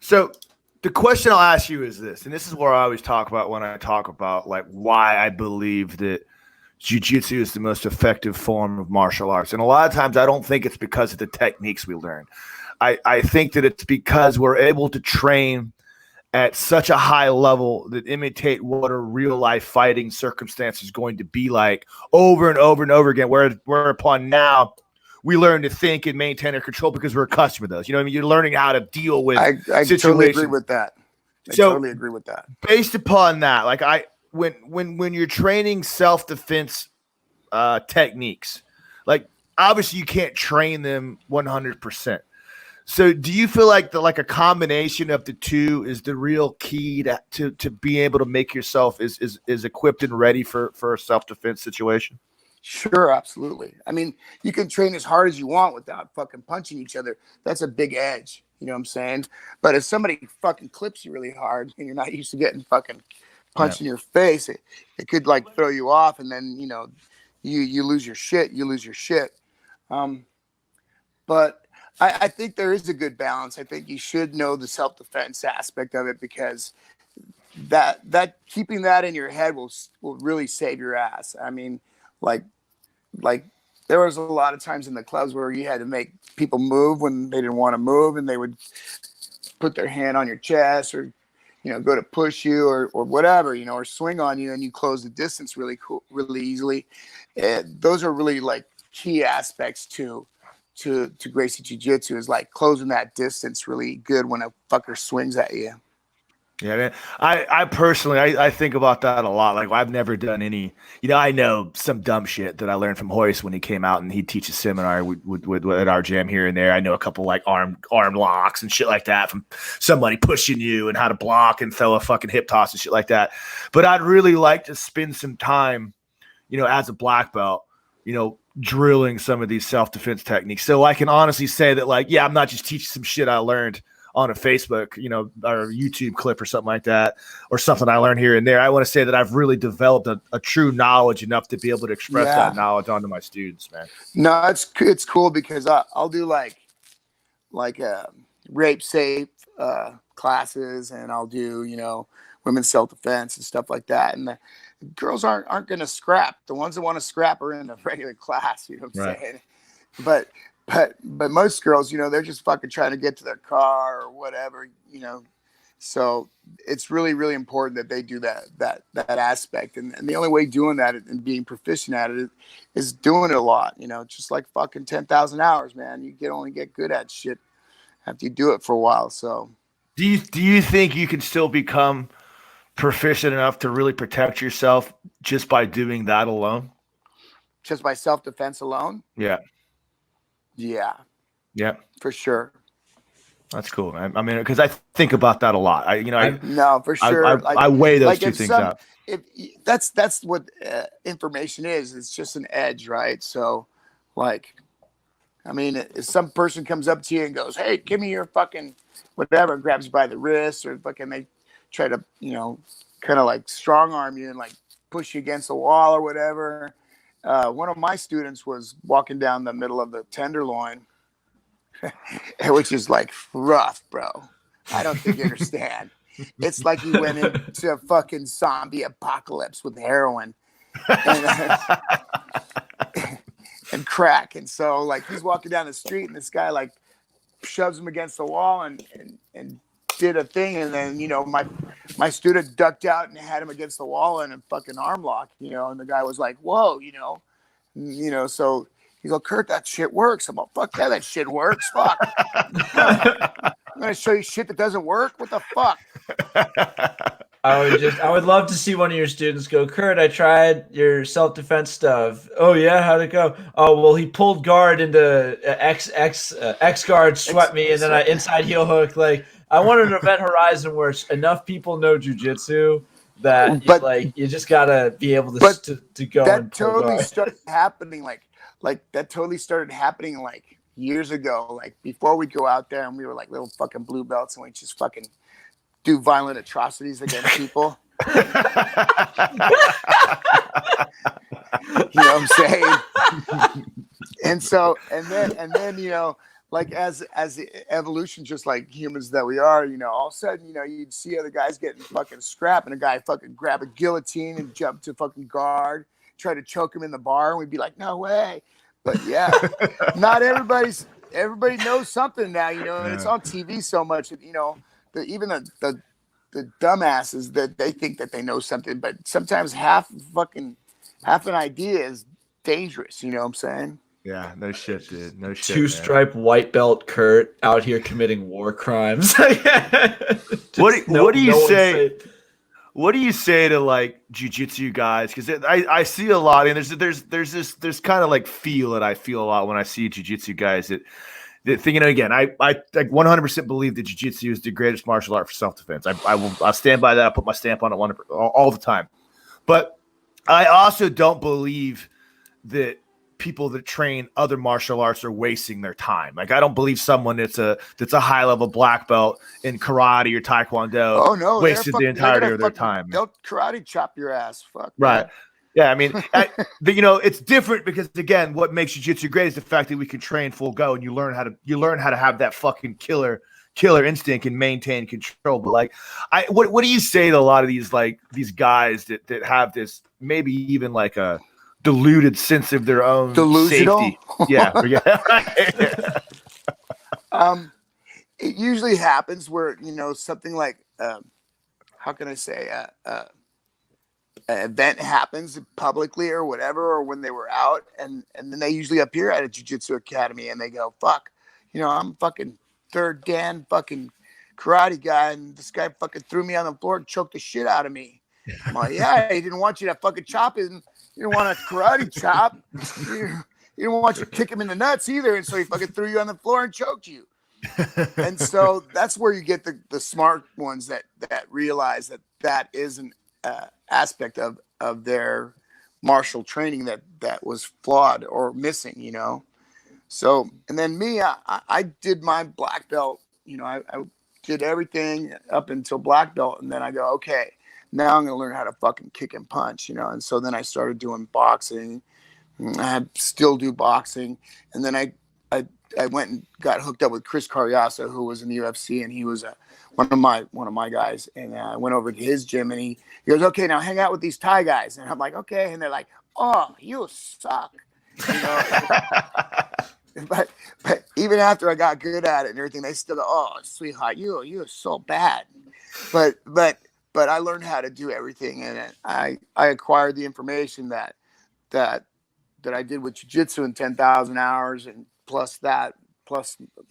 So the question I'll ask you is this, and this is where I always talk about when I talk about like why I believe that jiu-jitsu is the most effective form of martial arts. And a lot of times I don't think it's because of the techniques we learn. I think that it's because we're able to train at such a high level that imitate what a real life fighting circumstance is going to be like over and over and over again, whereupon now we learn to think and maintain our control because we're accustomed to those. You know what I mean? You're learning how to deal with situations. Totally agree with that. Totally agree with that. Based upon that, like when you're training self-defense techniques, like obviously you can't train them 100%. So do you feel like a combination of the two is the real key to be able to make yourself is equipped and ready for a self-defense situation? Sure, absolutely. I mean, you can train as hard as you want without fucking punching each other. That's a big edge. You know what I'm saying? But if somebody fucking clips you really hard and you're not used to getting fucking punched in your face, it could like throw you off, and then you lose your shit. You lose your shit. But I think there is a good balance. I think you should know the self-defense aspect of it, because that keeping that in your head will really save your ass. I mean, like there was a lot of times in the clubs where you had to make people move when they didn't want to move, and they would put their hand on your chest, or go to push you or whatever, or swing on you, and you close the distance really easily. And those are really like key aspects to Gracie Jiu-Jitsu, is like closing that distance really good when a fucker swings at you. Yeah, man. I personally, I think about that a lot. Like, I've never done any, I know some dumb shit that I learned from Hoist when he came out and he'd teach a seminar with at our gym here and there. I know a couple like arm locks and shit like that from somebody pushing you, and how to block and throw a fucking hip toss and shit like that. But I'd really like to spend some time, as a black belt, drilling some of these self-defense techniques. So I can honestly say that, like, yeah, I'm not just teaching some shit I learned on a Facebook, or YouTube clip or something like that, or something I learned here and there. I want to say that I've really developed a true knowledge enough to be able to express that knowledge onto my students, man. No, it's cool, because I'll do like rape safe classes, and I'll do, women's self-defense and stuff like that. And the girls aren't going to scrap. The ones that want to scrap are in a regular class, you know what I'm saying? But but most girls, they're just fucking trying to get to their car or whatever, So it's really, really important that they do that aspect. And the only way doing that and being proficient at it is doing it a lot, just like fucking 10,000 hours, man. You can only get good at shit after you do it for a while. So do you think you can still become proficient enough to really protect yourself just by doing that alone? Just by self-defense alone? Yeah. Yeah. Yeah. For sure. That's cool. I mean, because I think about that a lot. No, for sure. I weigh those two things out. That's what information is. It's just an edge, right? So, if some person comes up to you and goes, "Hey, give me your fucking whatever," and grabs you by the wrist, or fucking they try to, kind of like strong arm you and like push you against the wall or whatever. One of my students was walking down the middle of the tenderloin. Which is like rough, bro. I don't think you understand. It's like he went into a fucking zombie apocalypse with heroin and crack. And so like he's walking down the street and this guy like shoves him against the wall and did a thing. And then, my student ducked out and had him against the wall in a fucking arm lock, and the guy was like, whoa, so he's like, Kurt, that shit works. I'm like, fuck yeah, that shit works. Fuck. I'm going to show you shit that doesn't work. What the fuck? I would love to see one of your students go, Kurt, I tried your self-defense stuff. Oh yeah, how'd it go? Oh, well, he pulled guard into X guard, swept me, and then I inside heel hook. Like, I want an event horizon where enough people know jiu-jitsu that you just got to be able to go. That totally started happening that totally started happening like years ago, like before we go out there and we were like little fucking blue belts and we just fucking do violent atrocities against people. You know what I'm saying? And then, like as evolution, just like humans that we are, all of a sudden, you'd see other guys getting fucking scrap and a guy fucking grab a guillotine and jump to fucking guard, try to choke him in the bar, and we'd be like, no way. But yeah, not everybody knows something now, and it's on TV so much that, even the dumbasses that they think that they know something, but sometimes half an idea is dangerous. You know what I'm saying? Yeah, no shit, dude. No shit. Two-stripe white belt Kurt out here committing war crimes. What do you say? What do you say to like jiu-jitsu guys? Because I see a lot, and there's kind of like feel that I feel a lot when I see jiu-jitsu guys that think, again, I like 100% believe that jiu-jitsu is the greatest martial art for self-defense. I'll stand by that. I'll put my stamp on it all the time. But I also don't believe that people that train other martial arts are wasting their time. Like, I don't believe someone that's a high level black belt in karate or taekwondo wasted the entirety of their time. They'll karate chop your ass. Fuck. Right. Man. Yeah. I mean, it's different because, again, what makes jiu-jitsu great is the fact that we can train full go and you learn how to have that fucking killer instinct and maintain control. But like, what do you say to a lot of these guys that have this maybe even like a deluded sense of their own safety? Yeah. It usually happens where, something like, how can I say, an event happens publicly or whatever, or when they were out and then they usually appear at a jiu-jitsu academy and they go, fuck, I'm fucking third Dan fucking karate guy. And this guy fucking threw me on the floor and choked the shit out of me. I'm like, yeah, he didn't want you to fucking chop him. You didn't want a karate chop. You didn't want you to kick him in the nuts either. And so he fucking threw you on the floor and choked you. And so that's where you get the smart ones that realize that is an aspect of their martial training that was flawed or missing, So, and then me, I did my black belt, I did everything up until black belt. And then I go, okay, now I'm going to learn how to fucking kick and punch, And so then I started doing boxing. I still do boxing. And then I went and got hooked up with Chris Cariaso, who was in the UFC, and he was one of my guys. And I went over to his gym, and he goes, okay, now hang out with these Thai guys. And I'm like, okay. And they're like, oh, you suck. but even after I got good at it and everything, they still go, "Oh, sweetheart, you are so bad." But I learned how to do everything, and I acquired the information that I did with jiu-jitsu in 10,000 hours, and plus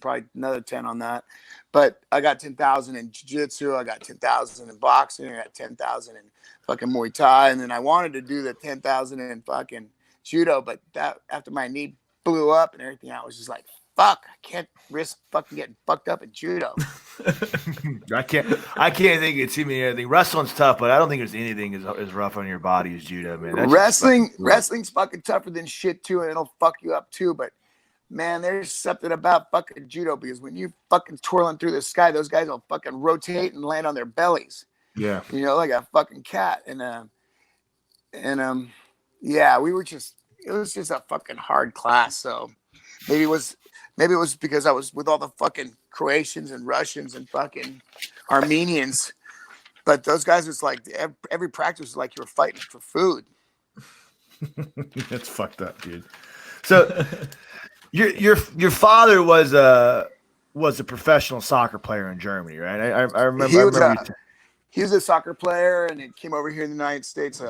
probably another 10 on that. But I got 10,000 in jiu-jitsu, I got 10,000 in boxing, I got 10,000 in fucking Muay Thai, and then I wanted to do the 10,000 in fucking judo, but that after my knee blew up and everything, I was just like, fuck, I can't risk fucking getting fucked up in judo. I can't think it's even anything. Wrestling's tough, but I don't think there's anything as rough on your body as judo, man. Wrestling's fucking tougher than shit too, and it'll fuck you up too. But man, there's something about fucking judo, because when you fucking twirling through the sky, those guys will fucking rotate and land on their bellies. Yeah, you know, like a fucking cat. And yeah, it was just a fucking hard class. So maybe it was because I was with all the fucking Croatians and Russians and fucking Armenians. But those guys was like, every practice was like you were fighting for food. That's fucked up, dude. So your father was a professional soccer player in Germany, right? I remember. He was a soccer player, and he came over here in the United States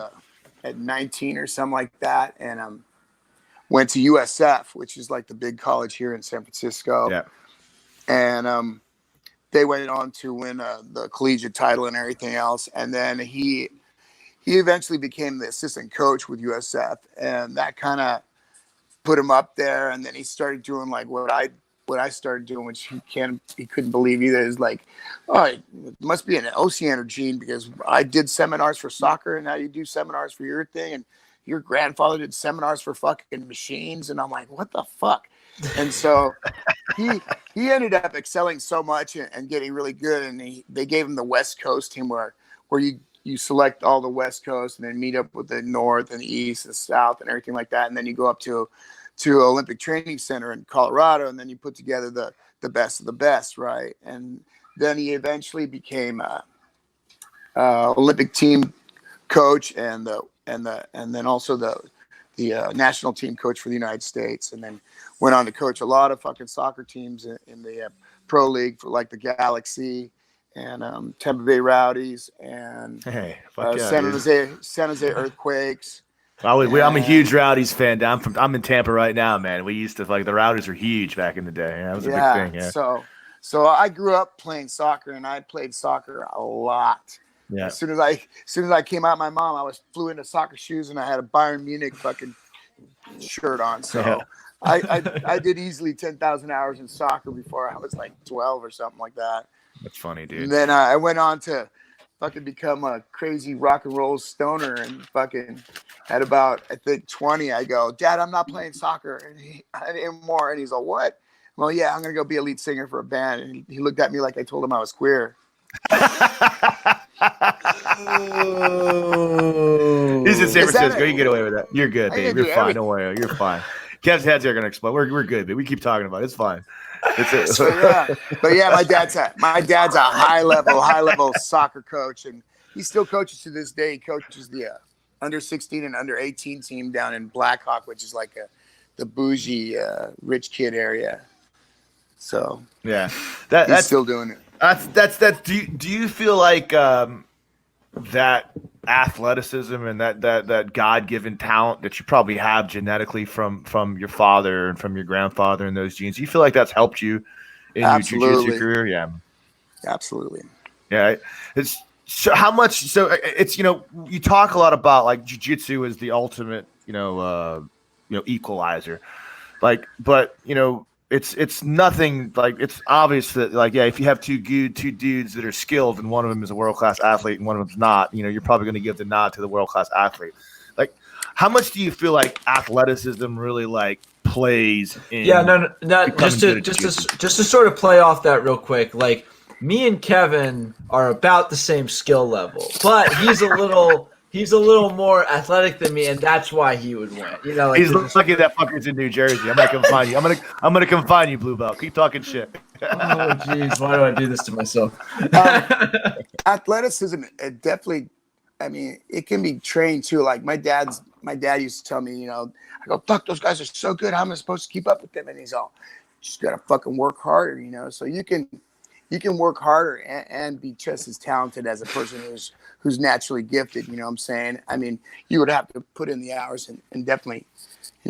at 19 or something like that, and went to USF, which is like the big college here in San Francisco. Yeah. And they went on to win the collegiate title and everything else. And then he eventually became the assistant coach with USF, and that kind of put him up there. And then he started doing like what I started doing, which he couldn't believe either. Is like, oh, it must be an Osiander gene, because I did seminars for soccer, and now you do seminars for your thing, and your grandfather did seminars for fucking machines. And I'm like, what the fuck? And so he ended up excelling so much and getting really good. And they gave him the West Coast team where you select all the West Coast and then meet up with the North and the East and South and everything like that. And then you go up to Olympic Training Center in Colorado, and then you put together the best of the best, right? And then he eventually became Olympic team coach and then also the national team coach for the United States, and then went on to coach a lot of fucking soccer teams in the pro league for like the Galaxy and Tampa Bay Rowdies and San Jose Earthquakes. I'm a huge Rowdies fan. I'm in Tampa right now, man. We used to the Rowdies were huge back in the day. That was a big thing. Yeah. So I grew up playing soccer, and I played soccer a lot. Yeah. As soon as I came out, my mom, flew into soccer shoes, and I had a Bayern Munich fucking shirt on. So Yeah. I did easily 10,000 hours in soccer before I was like 12 or something like that. That's funny, dude. And then I went on to fucking become a crazy rock and roll stoner, and fucking at about, I think 20, I go, Dad, I'm not playing soccer anymore. And he's like, what? Well, yeah, I'm going to go be a lead singer for a band. And he looked at me like I told him I was queer. He's in San Francisco. You get away with that. You're good, babe. You're fine. Don't worry. You're fine. Kev's heads are going to explode. We're good, babe. We keep talking about it. It's fine. But yeah, my dad's a high level soccer coach, and he still coaches to this day. He coaches the under 16 and under 18 team down in Blackhawk, which is like the bougie rich kid area. So yeah, that's still doing it. That's do you feel like that athleticism and that God-given talent that you probably have genetically from your father and from your grandfather and those genes, you feel like that's helped you in your jiu-jitsu career? Yeah, absolutely. Yeah, it's so how much. So it's you talk a lot about like jiu-jitsu is the ultimate equalizer, but it's nothing like it's obvious that if you have two dudes that are skilled and one of them is a world-class athlete and one of them's not, you're probably going to give the nod to the world-class athlete. Like, how much do you feel like athleticism really plays in? Yeah, no. Just to sort of play off that real quick, like me and Kevin are about the same skill level, but he's a little more athletic than me, and that's why he would win. He's lucky that fucker's in New Jersey. I'm gonna come find you. I'm gonna come find you, Blue Belt. Keep talking shit. Oh, jeez, why do I do this to myself? Athleticism, it definitely. I mean, it can be trained too. Like my dad's my dad used to tell me, I go, fuck, those guys are so good. How am I supposed to keep up with them? And he's all, just gotta fucking work harder, So you can work harder and be just as talented as a person who's naturally gifted. You know what I'm saying? I mean, you would have to put in the hours and definitely,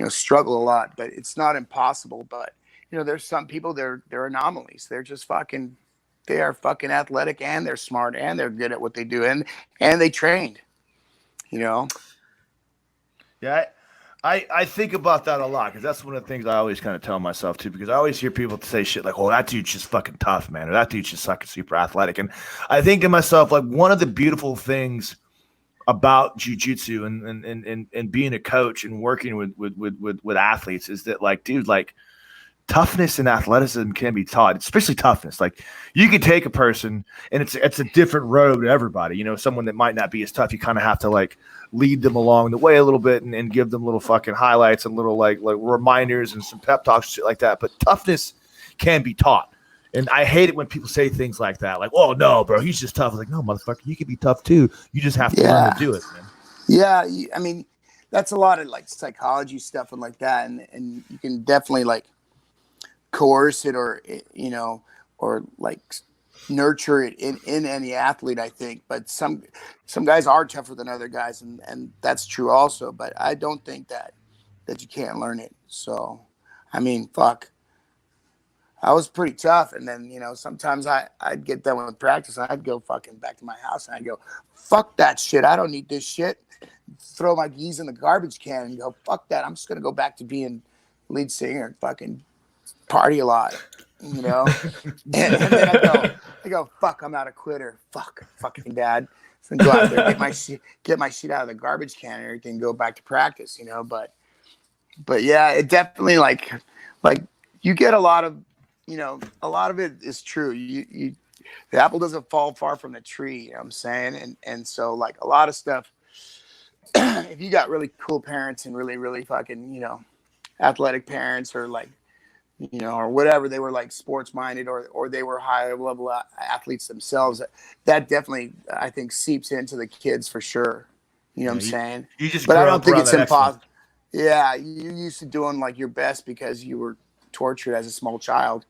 struggle a lot, but it's not impossible. But there's some people they're anomalies. They're just they are fucking athletic and they're smart and they're good at what they do and they trained. Yeah, I think about that a lot because that's one of the things I always kind of tell myself too, because I always hear people say shit like, "Oh, that dude's just fucking tough, man," or "That dude's just fucking super athletic." And I think to myself, like, one of the beautiful things about jiu-jitsu and being a coach and working with athletes is that, like, dude, like, toughness and athleticism can be taught, especially toughness. Like, you can take a person and it's a different road to everybody. Someone that might not be as tough, you kind of have to like lead them along the way a little bit and give them little fucking highlights and little like reminders and some pep talks, shit like that. But toughness can be taught. And I hate it when people say things like that. Like, "Oh no, bro, he's just tough." I was like, "No, motherfucker, you can be tough too. You just have to learn to do it, man." Yeah. I mean, that's a lot of like psychology stuff and like that. And you can definitely like coerce it or like nurture it in any athlete, I think. But some guys are tougher than other guys, and that's true also. But I don't think that you can't learn it. So, I mean, fuck. I was pretty tough, and then sometimes I'd get done with practice, and I'd go fucking back to my house, and I'd go, "Fuck that shit! I don't need this shit." Throw my geese in the garbage can and go, "Fuck that! I'm just gonna go back to being lead singer and fucking party a lot," and then I go, "Fuck! I'm not a quitter. Fuck, fucking dad." So go out there, get my shit out of the garbage can and everything, and go back to practice, But yeah, it definitely like you get a lot of. A lot of it is true. The apple doesn't fall far from the tree, you know what I'm saying? And so like a lot of stuff, if you got really cool parents and really, really fucking, athletic parents or like, or whatever, they were like sports minded or they were high level athletes themselves, that definitely, I think, seeps into the kids for sure. You know what I'm saying? But I don't think it's impossible. Yeah. You're used to doing like your best because you were tortured as a small child.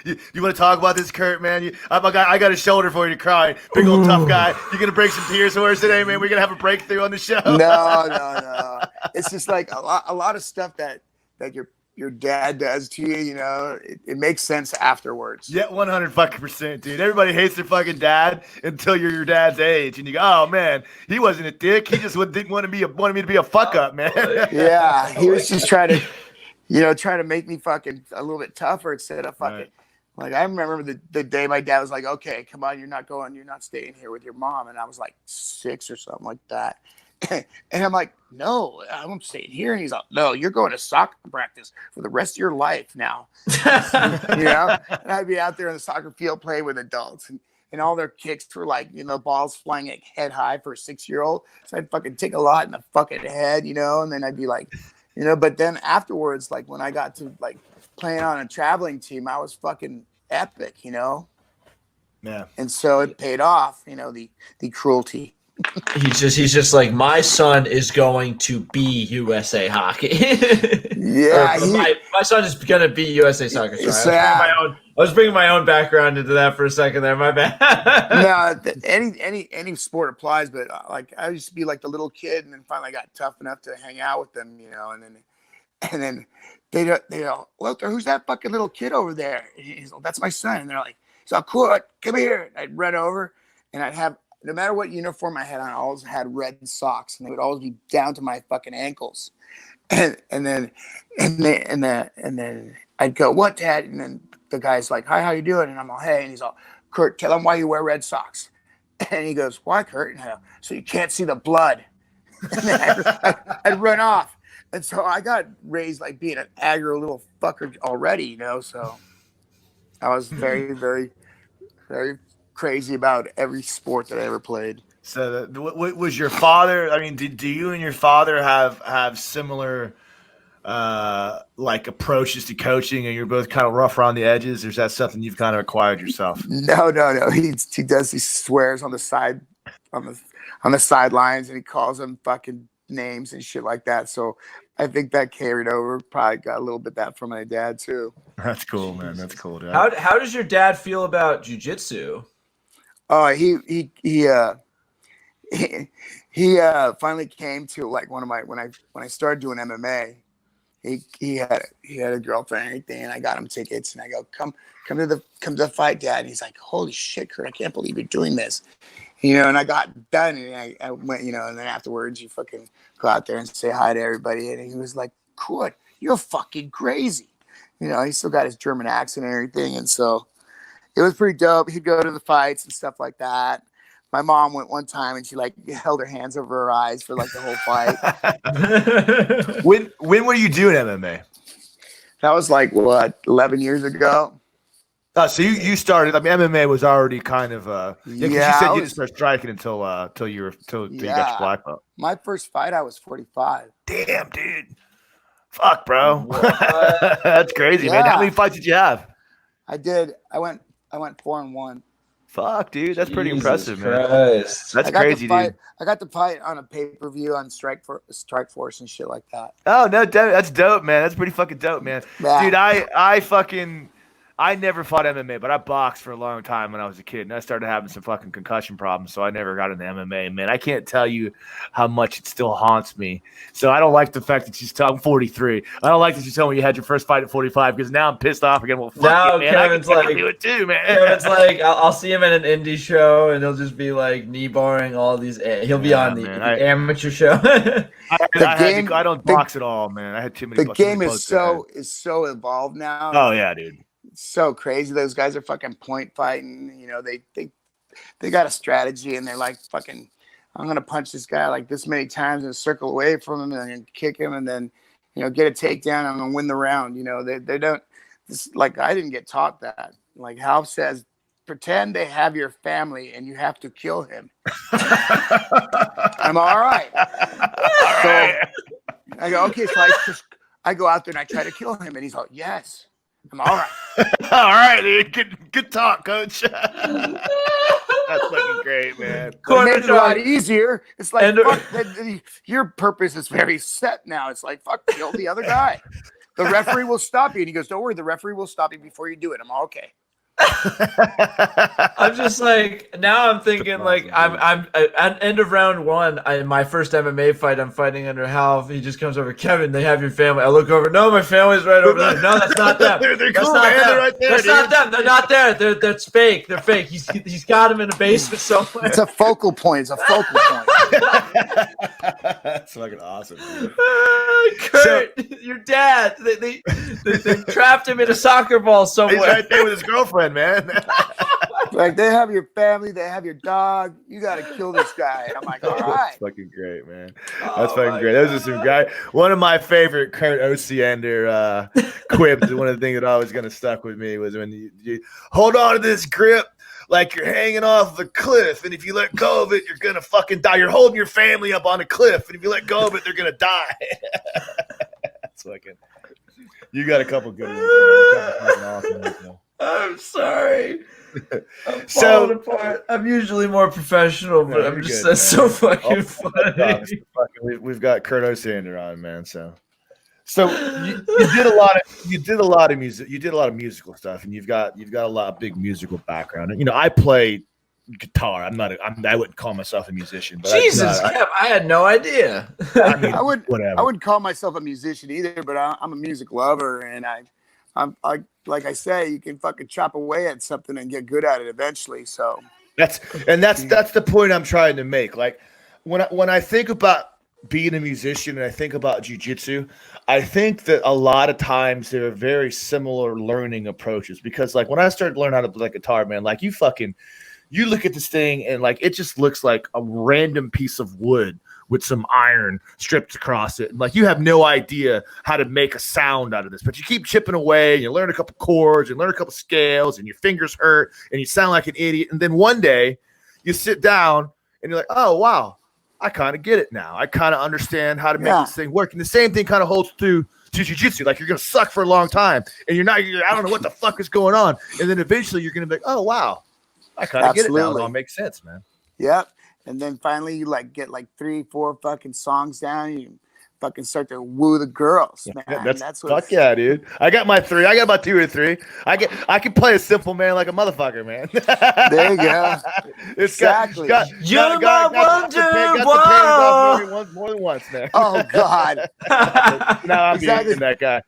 You want to talk about this, Kurt, man? I got a shoulder for you to cry. Big old tough guy. You're going to break some tears for us today, man. We're going to have a breakthrough on the show. No. It's just like a lot of stuff that your dad does to you, it makes sense afterwards. Yeah, 100%, dude. Everybody hates their fucking dad until you're your dad's age, and you go, "Oh man, he wasn't a dick. He just wanted me to be a fuck up, man." Yeah, he was just trying to make me fucking a little bit tougher instead of fucking. Right. Like, I remember the day my dad was like, "Okay, come on, you're not staying here with your mom," and I was like 6 or something like that. And I'm like, "No, I'm staying here." And he's like, "No, you're going to soccer practice for the rest of your life now." And I'd be out there in the soccer field playing with adults, and all their kicks were like, balls flying like head high for a 6-year-old. So I'd fucking take a lot in the fucking head, and then I'd be like, but then afterwards, like when I got to like playing on a traveling team, I was fucking epic, Yeah. And so it paid off, the cruelty. He's just like, my son is going to be USA Hockey. Yeah, my son is gonna be USA Soccer. Sorry, I was bringing my own background into that for a second there. My bad. No, any sport applies, but like I used to be like the little kid, and then finally got tough enough to hang out with them, and then they go, "Walter, who's that fucking little kid over there?" And he's like, "That's my son." And they're like, "He's all cool. Come here." I'd run over, and I'd have. No matter what uniform I had on, I always had red socks, and they would always be down to my fucking ankles. And then I'd go, "What, Dad?" And then the guy's like, "Hi, how you doing?" And I'm all, "Hey," and he's all, "Kurt, tell him why you wear red socks." And he goes, "Why, Kurt?" And I go, "So you can't see the blood." And then I'd run off. And so I got raised like being an aggro little fucker already, So I was very, very, very crazy about every sport that I ever played. So was your father, I mean, do you and your father have similar like approaches to coaching, and you're both kind of rough around the edges, or is that something you've kind of acquired yourself? No. He swears on the side, on on the sidelines, and he calls them fucking names and shit like that. So I think that carried over. Probably got a little bit that from my dad too. That's cool, man. That's cool, dude. How does your dad feel about jiu-jitsu? Oh, he finally came to like one of my when I started doing MMA. He had a girlfriend and everything, and I got him tickets, and I go, come to the fight, Dad. And he's like, holy shit, Kurt, I can't believe you're doing this. And I got done, and I went, and then afterwards you fucking go out there and say hi to everybody. And he was like, Kurt, you're fucking crazy. He still got his German accent and everything. And so it was pretty dope. He'd go to the fights and stuff like that. My mom went one time and she like held her hands over her eyes for like the whole fight. When were you doing MMA? That was like, what, 11 years ago? Oh, so you started. I mean, MMA was already kind of. You said you didn't start striking until you got your black belt. My first fight, I was 45. Damn, dude. Fuck, bro. That's crazy, man. How many fights did you have? I did. I went 4-1. Fuck, dude. That's pretty impressive, Christ. man. That's crazy, dude. I got to fight on a pay-per-view on Strike Force and shit like that. Oh, no, that's dope, man. That's pretty fucking dope, man. Yeah. Dude, I never fought MMA, but I boxed for a long time when I was a kid, and I started having some fucking concussion problems, so I never got into MMA. Man, I can't tell you how much it still haunts me. So I don't like the fact that I'm 43. I don't like that you told me you had your first fight at 45 because now I'm pissed off again. Well, fuck now it, man. Kevin's I can do it too, man. Kevin's like, I'll see him at an indie show, and he'll just be like knee barring all these. He'll be on the amateur show. I don't box at all, man. I had too many. The game is so evolved now. Oh yeah, dude. So crazy. Those guys are fucking point fighting. They got a strategy, and they're like, fucking, I'm gonna punch this guy like this many times and circle away from him and then kick him and then get a takedown. I'm gonna win the round. They don't. This, like, I didn't get taught that. Like Half says, pretend they have your family and you have to kill him. I'm all right. So I go, okay, so I go out there and I try to kill him, and he's like, yes. I'm all right. All right, dude. Good talk, coach. That's fucking great, man. It made it a lot easier. It's like, your purpose is very set now. It's like, fuck, kill the other guy. The referee will stop you. And he goes, don't worry, the referee will stop you before you do it. I'm all okay. I'm just like, now I'm thinking like I'm at end of round one. My first MMA fight, I'm fighting under Half. He just comes over, Kevin, they have your family. I look over, no, my family's right over there. No, that's not them. They're that's cool, not man. them. They're right there, that's dude. not them. They're not there. That's fake. They're fake. He's got him in a basement somewhere. It's a focal point. It's a focal point. That's fucking awesome. Kurt, your dad. They trapped him in a soccer ball somewhere. He's right there with his girlfriend, man. Like, they have your family, they have your dog. You got to kill this guy. And I'm like, all right. That's fucking great, man. That's fucking great. Those are some guy. One of my favorite Kurt Osiander quips. One of the things that always going to stuck with me was when you hold on to this grip like you're hanging off the cliff, and if you let go of it, you're gonna fucking die. You're holding your family up on a cliff, and if you let go of it, they're gonna die. That's fucking. You got a couple good ones. Awesome. I'm sorry. I'm falling apart. I'm usually more professional, but I'm just that's so fucking funny. We've got Kurt Osiander on, man. So you did a lot of music. You did a lot of musical stuff, and you've got a lot of big musical background. And I play guitar. I wouldn't call myself a musician. But Jesus, I had no idea. I mean, I whatever. wouldn't call myself a musician either, but I'm a music lover, and I'm like I say, you can fucking chop away at something and get good at it eventually. So that's the point I'm trying to make. Like when I think about being a musician and I think about jiu-jitsu, I think that a lot of times there are very similar learning approaches, because like when I started learning how to play guitar, man, like you look at this thing and like it just looks like a random piece of wood with some iron stripped across it. And like you have no idea how to make a sound out of this, but you keep chipping away and you learn a couple chords and learn a couple scales and your fingers hurt and you sound like an idiot. And then one day you sit down and you're like, oh, wow, I kind of get it now. I kind of understand how to make this thing work. And the same thing kind of holds true to jiu-jitsu. Like you're going to suck for a long time and I don't know what the fuck is going on. And then eventually you're going to be like, oh, wow, I kind of get it now. It all makes sense, man. Yep. And then finally you like get like 3-4 fucking songs down. You fucking start to woo the girls, man. That's what. Fuck yeah, dude. I got my 3. I got about 2 or 3. I can play a simple man like a motherfucker, man. There you go. Exactly. You're my wonder. More than once, man. Oh God. Now I'm being that guy.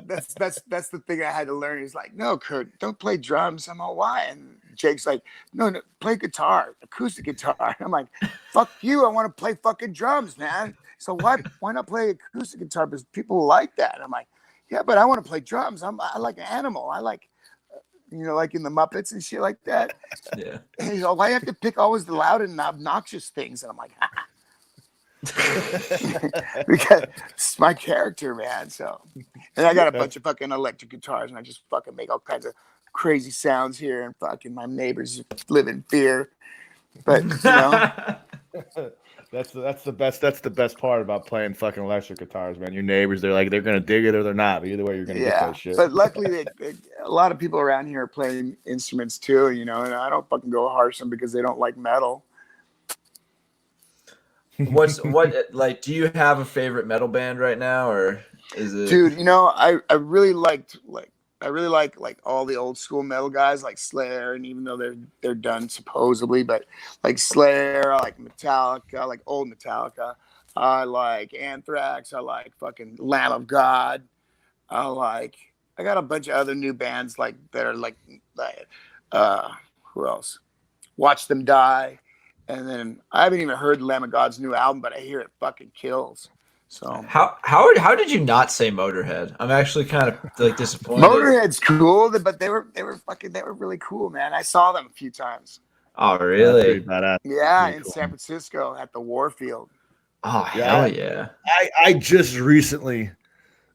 That's the thing I had to learn. Is like, no, Kurt, don't play drums. I'm all, why? And Jake's like, no, play guitar, acoustic guitar. I'm like, fuck you. I want to play fucking drums, man. So why not play acoustic guitar? Because people like that. I'm like, yeah, but I want to play drums. I like an animal. I like, like in the Muppets and shit like that. Yeah. And he's like, why you have to pick always the loud and obnoxious things? And I'm like, because it's my character, man. So, and I got a bunch of fucking electric guitars, and I just fucking make all kinds of crazy sounds here, and fucking my neighbors live in fear. But that's the best. That's the best part about playing fucking electric guitars, man. Your neighbors, they're gonna dig it or they're not. But either way, you're gonna get that shit. But luckily, a lot of people around here are playing instruments too, and I don't fucking go harsh on them because they don't like metal. What do you have a favorite metal band right now, or is it? Dude, I really like all the old school metal guys like Slayer, and even though they're done supposedly, but like Slayer, I like Metallica, I like old Metallica, I like Anthrax, I like fucking Lamb of God, I got a bunch of other new bands like that are like who else? Watch Them Die. And then I haven't even heard Lamb of God's new album, but I hear it fucking kills. So how did you not say Motorhead? I'm actually kind of like disappointed. Motorhead's cool, but they were really cool, man. I saw them a few times. Oh really? Yeah, in San Francisco at the Warfield. Oh hell yeah! I just recently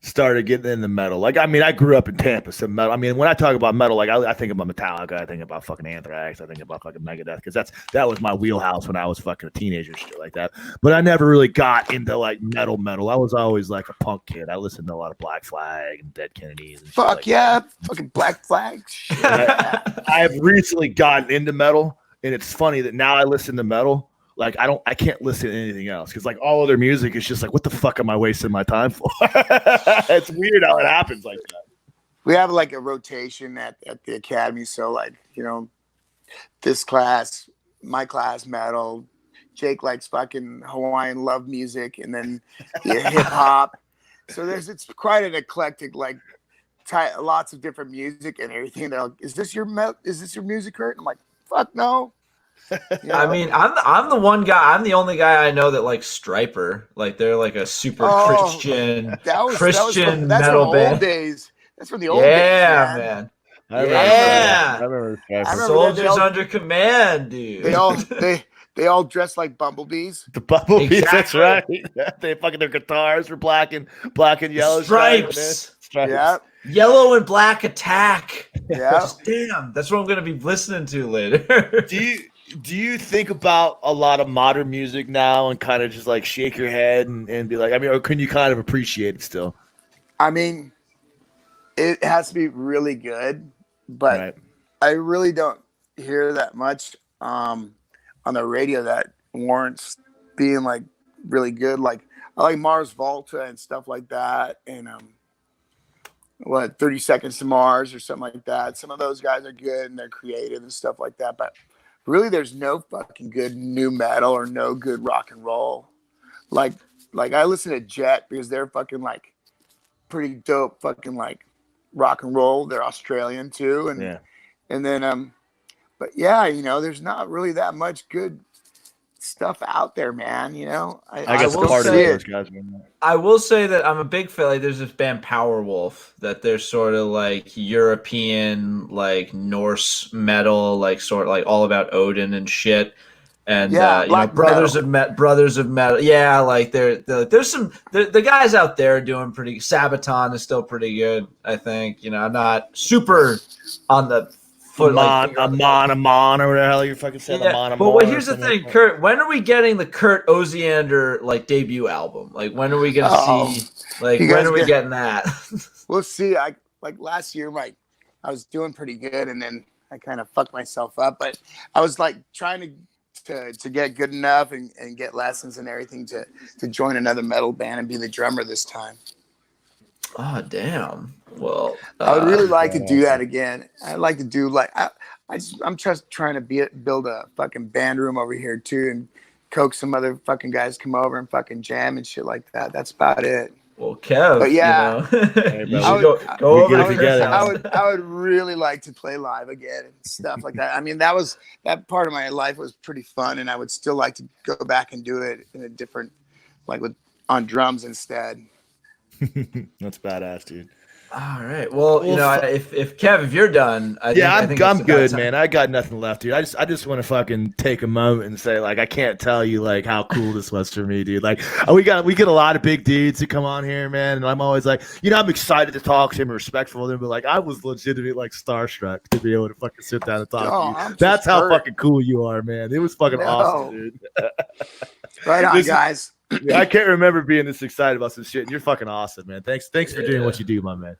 started getting into metal. Like, I mean, I grew up in Tampa, so metal. I mean, when I talk about metal, like I think about Metallica, I think about fucking Anthrax, I think about fucking Megadeth, because that was my wheelhouse when I was fucking a teenager, shit like that. But I never really got into like metal. I was always like a punk kid. I listened to a lot of Black Flag and Dead Kennedys. And fuck like yeah, that. fucking Black Flag. I have recently gotten into metal, and it's funny that now I listen to metal. Like I can't listen to anything else because like all other music is just like, what the fuck am I wasting my time for? It's weird how it happens like that. We have like a rotation at the academy, so like this class, my class, metal. Jake likes fucking Hawaiian love music, and then hip hop. So it's quite an eclectic lots of different music and everything. They're like, is this your music, Kurt? I'm like, fuck no. I mean, I'm the one guy. I'm the only guy I know that likes Striper. Like they're like a super Christian metal band. Old days. That's from the old days. Yeah, man. I remember Soldiers Under Command, dude. They all dress like bumblebees. The bumblebees, exactly. That's right. They fucking their guitars were black and yellow stripes. Yeah. Yellow and black attack. Yeah. Damn, that's what I'm gonna be listening to later. Do you think about a lot of modern music now and kind of just like shake your head and be like, I mean, or can you kind of appreciate it still? I mean, it has to be really good, but right. I really don't hear that much on the radio that warrants being like really good. Like I like Mars Volta and stuff like that, and 30 Seconds to Mars or something like that. Some of those guys are good and they're creative and stuff like that, but really there's no fucking good new metal or no good rock and roll. Like I listen to Jet because they're fucking like pretty dope fucking like rock and roll. They're Australian too. And then but yeah, there's not really that much good stuff out there, man. I guess part of those guys. I will say that I'm a big fan. Like, there's this band Powerwolf that they're sort of like European, like Norse metal, like sort of like all about Odin and shit. And brothers of metal. Yeah, like there's some the guys out there doing pretty. Sabaton is still pretty good, I think. I'm not super on the foot like Amon or whatever the hell you fucking said. Yeah, but here's the thing, Kurt. When are we getting the Kurt Osiander like debut album? Like when are we gonna see? Like when are we getting that? We'll see. Last year, I was doing pretty good, and then I kind of fucked myself up. But I was like trying to to get good enough and get lessons and everything to join another metal band and be the drummer this time. Oh, damn. Well, I would really like to do that again. I'd like to do I'm just trying to build a fucking band room over here too, and coax some other fucking guys come over and fucking jam and shit like that. That's about it. Well, Kev, but yeah, you should go over together. I would really like to play live again and stuff like that. I mean, that part of my life was pretty fun, and I would still like to go back and do it in a different, on drums instead. That's badass, dude. All right. Well, if Kev, if you're done, I think I'm good, man. I got nothing left, dude. I just want to fucking take a moment and say, I can't tell you how cool this was for me, dude. We get a lot of big dudes who come on here, man, and I'm always I'm excited to talk to him, respectful of him, but I was legitimately starstruck to be able to fucking sit down and talk to you. That's how fucking cool you are, man. It was fucking awesome, dude. Right on, guys. I can't remember being this excited about some shit. And you're fucking awesome, man. Thanks for doing what you do, my man.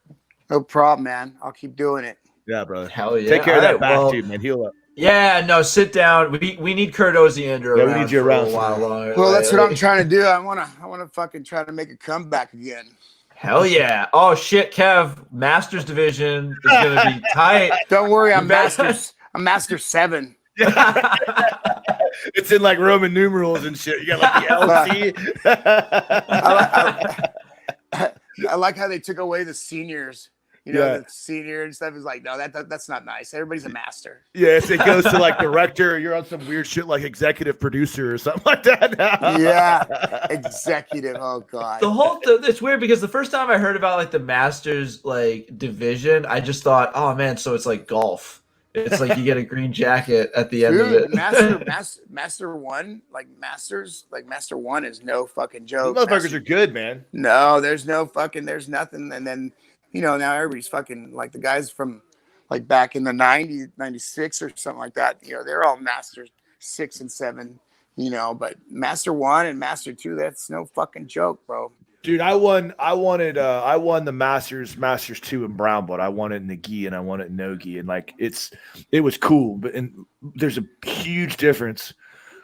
No problem, man. I'll keep doing it. Yeah, brother. Hell yeah. Take care of that back, dude, man. Heal up. Yeah, no, sit down. We need Kurt Osiander around. We need you around for a while longer. Well, that's what I'm trying to do. I wanna fucking try to make a comeback again. Hell yeah. Oh shit, Kev, Masters division is gonna be tight. Don't worry, I'm Master 7. It's in Roman numerals and shit. You got the LC. I like how they took away the seniors. The senior and stuff is no, that's not nice. Everybody's a master. Yes, it goes to director. You're on some weird shit executive producer or something like that now. Yeah, executive. Oh god. It's weird because the first time I heard about the Masters division, I just thought, oh man, so it's like golf. It's you get a green jacket at the end of it. Master 1, Master 1 is no fucking joke. Those motherfuckers are good, man. No, there's nothing. And then, now everybody's fucking the guys from back in the 90s, 96 or something like that. They're all Master 6 and 7, but Master 1 and Master 2, that's no fucking joke, bro. Dude, I won the Masters 2 in brown belt. I won it in the gi and I won it in no gi, and it was cool. But there's a huge difference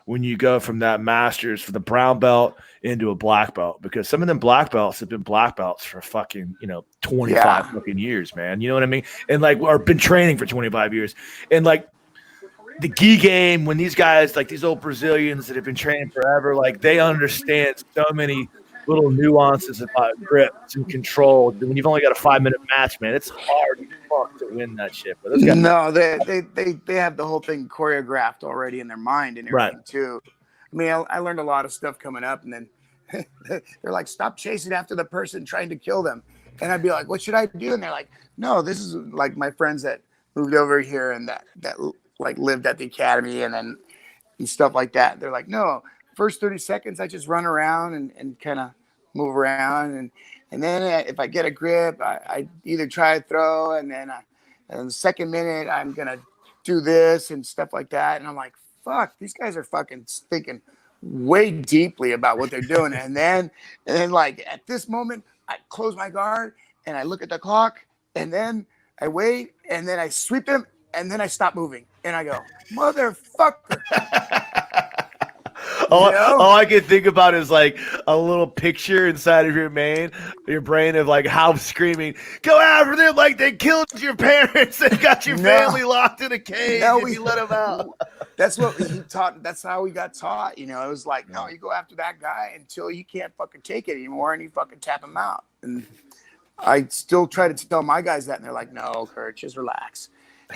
when you go from that Masters for the brown belt into a black belt, because some of them black belts have been black belts for fucking 25 fucking years, man. You know what I mean? And or been training for 25 years, and the gi game, when these guys these old Brazilians that have been training forever, they understand so many little nuances about grips and control. When you've only got a 5-minute match, man, it's hard to win that shit. But those guys, no, they have the whole thing choreographed already in their mind and everything too. I mean, I learned a lot of stuff coming up, and then they're stop chasing after the person trying to kill them. And I'd be like, what should I do? And they're like, no, this is my friends that moved over here and that lived at the academy and stuff like that. They're like, no, first 30 seconds, I just run around and kind of move around. And then if I get a grip, I either try to throw, and then in the second minute, I'm going to do this and stuff like that. And I'm like, fuck, these guys are fucking thinking way deeply about what they're doing. And then at this moment, I close my guard and I look at the clock, and then I wait, and then I sweep them, and then I stop moving. And I go, motherfucker. All I can think about is a little picture inside of your brain of how screaming, go after them like they killed your parents and got your family locked in a cage and you let them out. That's what he taught. That's how we got taught. It was no, you go after that guy until you can't fucking take it anymore, and you fucking tap him out. And I still try to tell my guys that, and they're like, no, Kurt, just relax.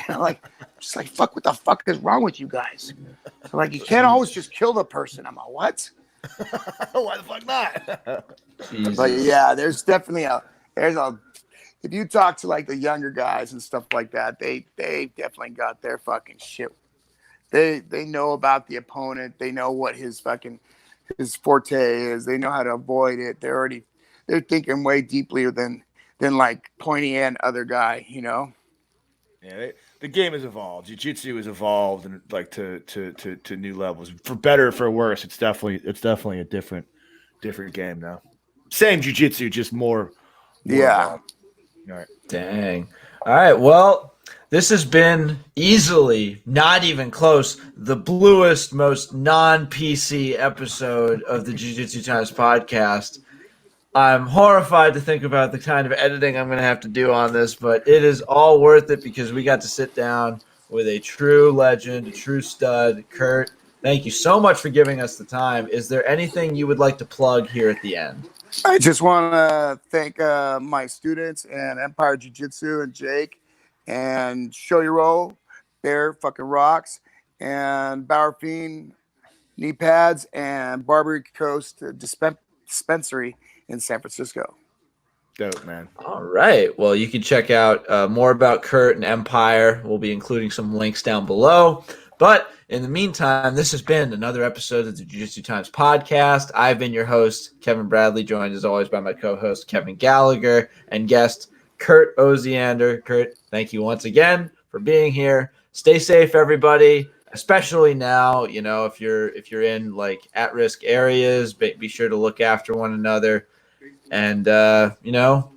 And I'm fuck, what the fuck is wrong with you guys? So you can't always just kill the person. I'm like, what? Why the fuck not? But yeah, there's definitely if you talk to the younger guys and stuff like that, they definitely got their fucking shit. They know about the opponent. They know what his forte is. They know how to avoid it. They're thinking way deeply than pointing at other guy, Yeah, the game has evolved. Jiu-Jitsu has evolved and to new levels. For better or for worse, it's definitely a different game now. Same Jiu-Jitsu, just more. Yeah. All right. Dang. All right. Well, this has been easily, not even close, the bluest, most non-PC episode of the Jiu-Jitsu Times podcast. I'm horrified to think about the kind of editing I'm going to have to do on this, but it is all worth it because we got to sit down with a true legend, a true stud. Kurt, thank you so much for giving us the time. Is there anything you would like to plug here at the end? I just want to thank my students and Empire Jiu-Jitsu and Jake and Show Your Roll, Bear fucking rocks, and Bauer Fiend knee pads and Barbary Coast dispensary in San Francisco. Dope, man. All right. Well, you can check out more about Kurt and Empire. We'll be including some links down below. But in the meantime, this has been another episode of the Jiu-Jitsu Times podcast. I've been your host, Kevin Bradley, joined as always by my co-host, Kevin Gallagher, and guest, Kurt Osiander. Kurt, thank you once again for being here. Stay safe, everybody, especially now. You know, if you're in like at-risk areas, be sure to look after one another. And, you know,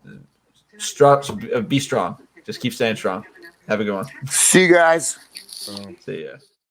be strong. Just keep staying strong. Have a good one. See you guys. Um, See ya.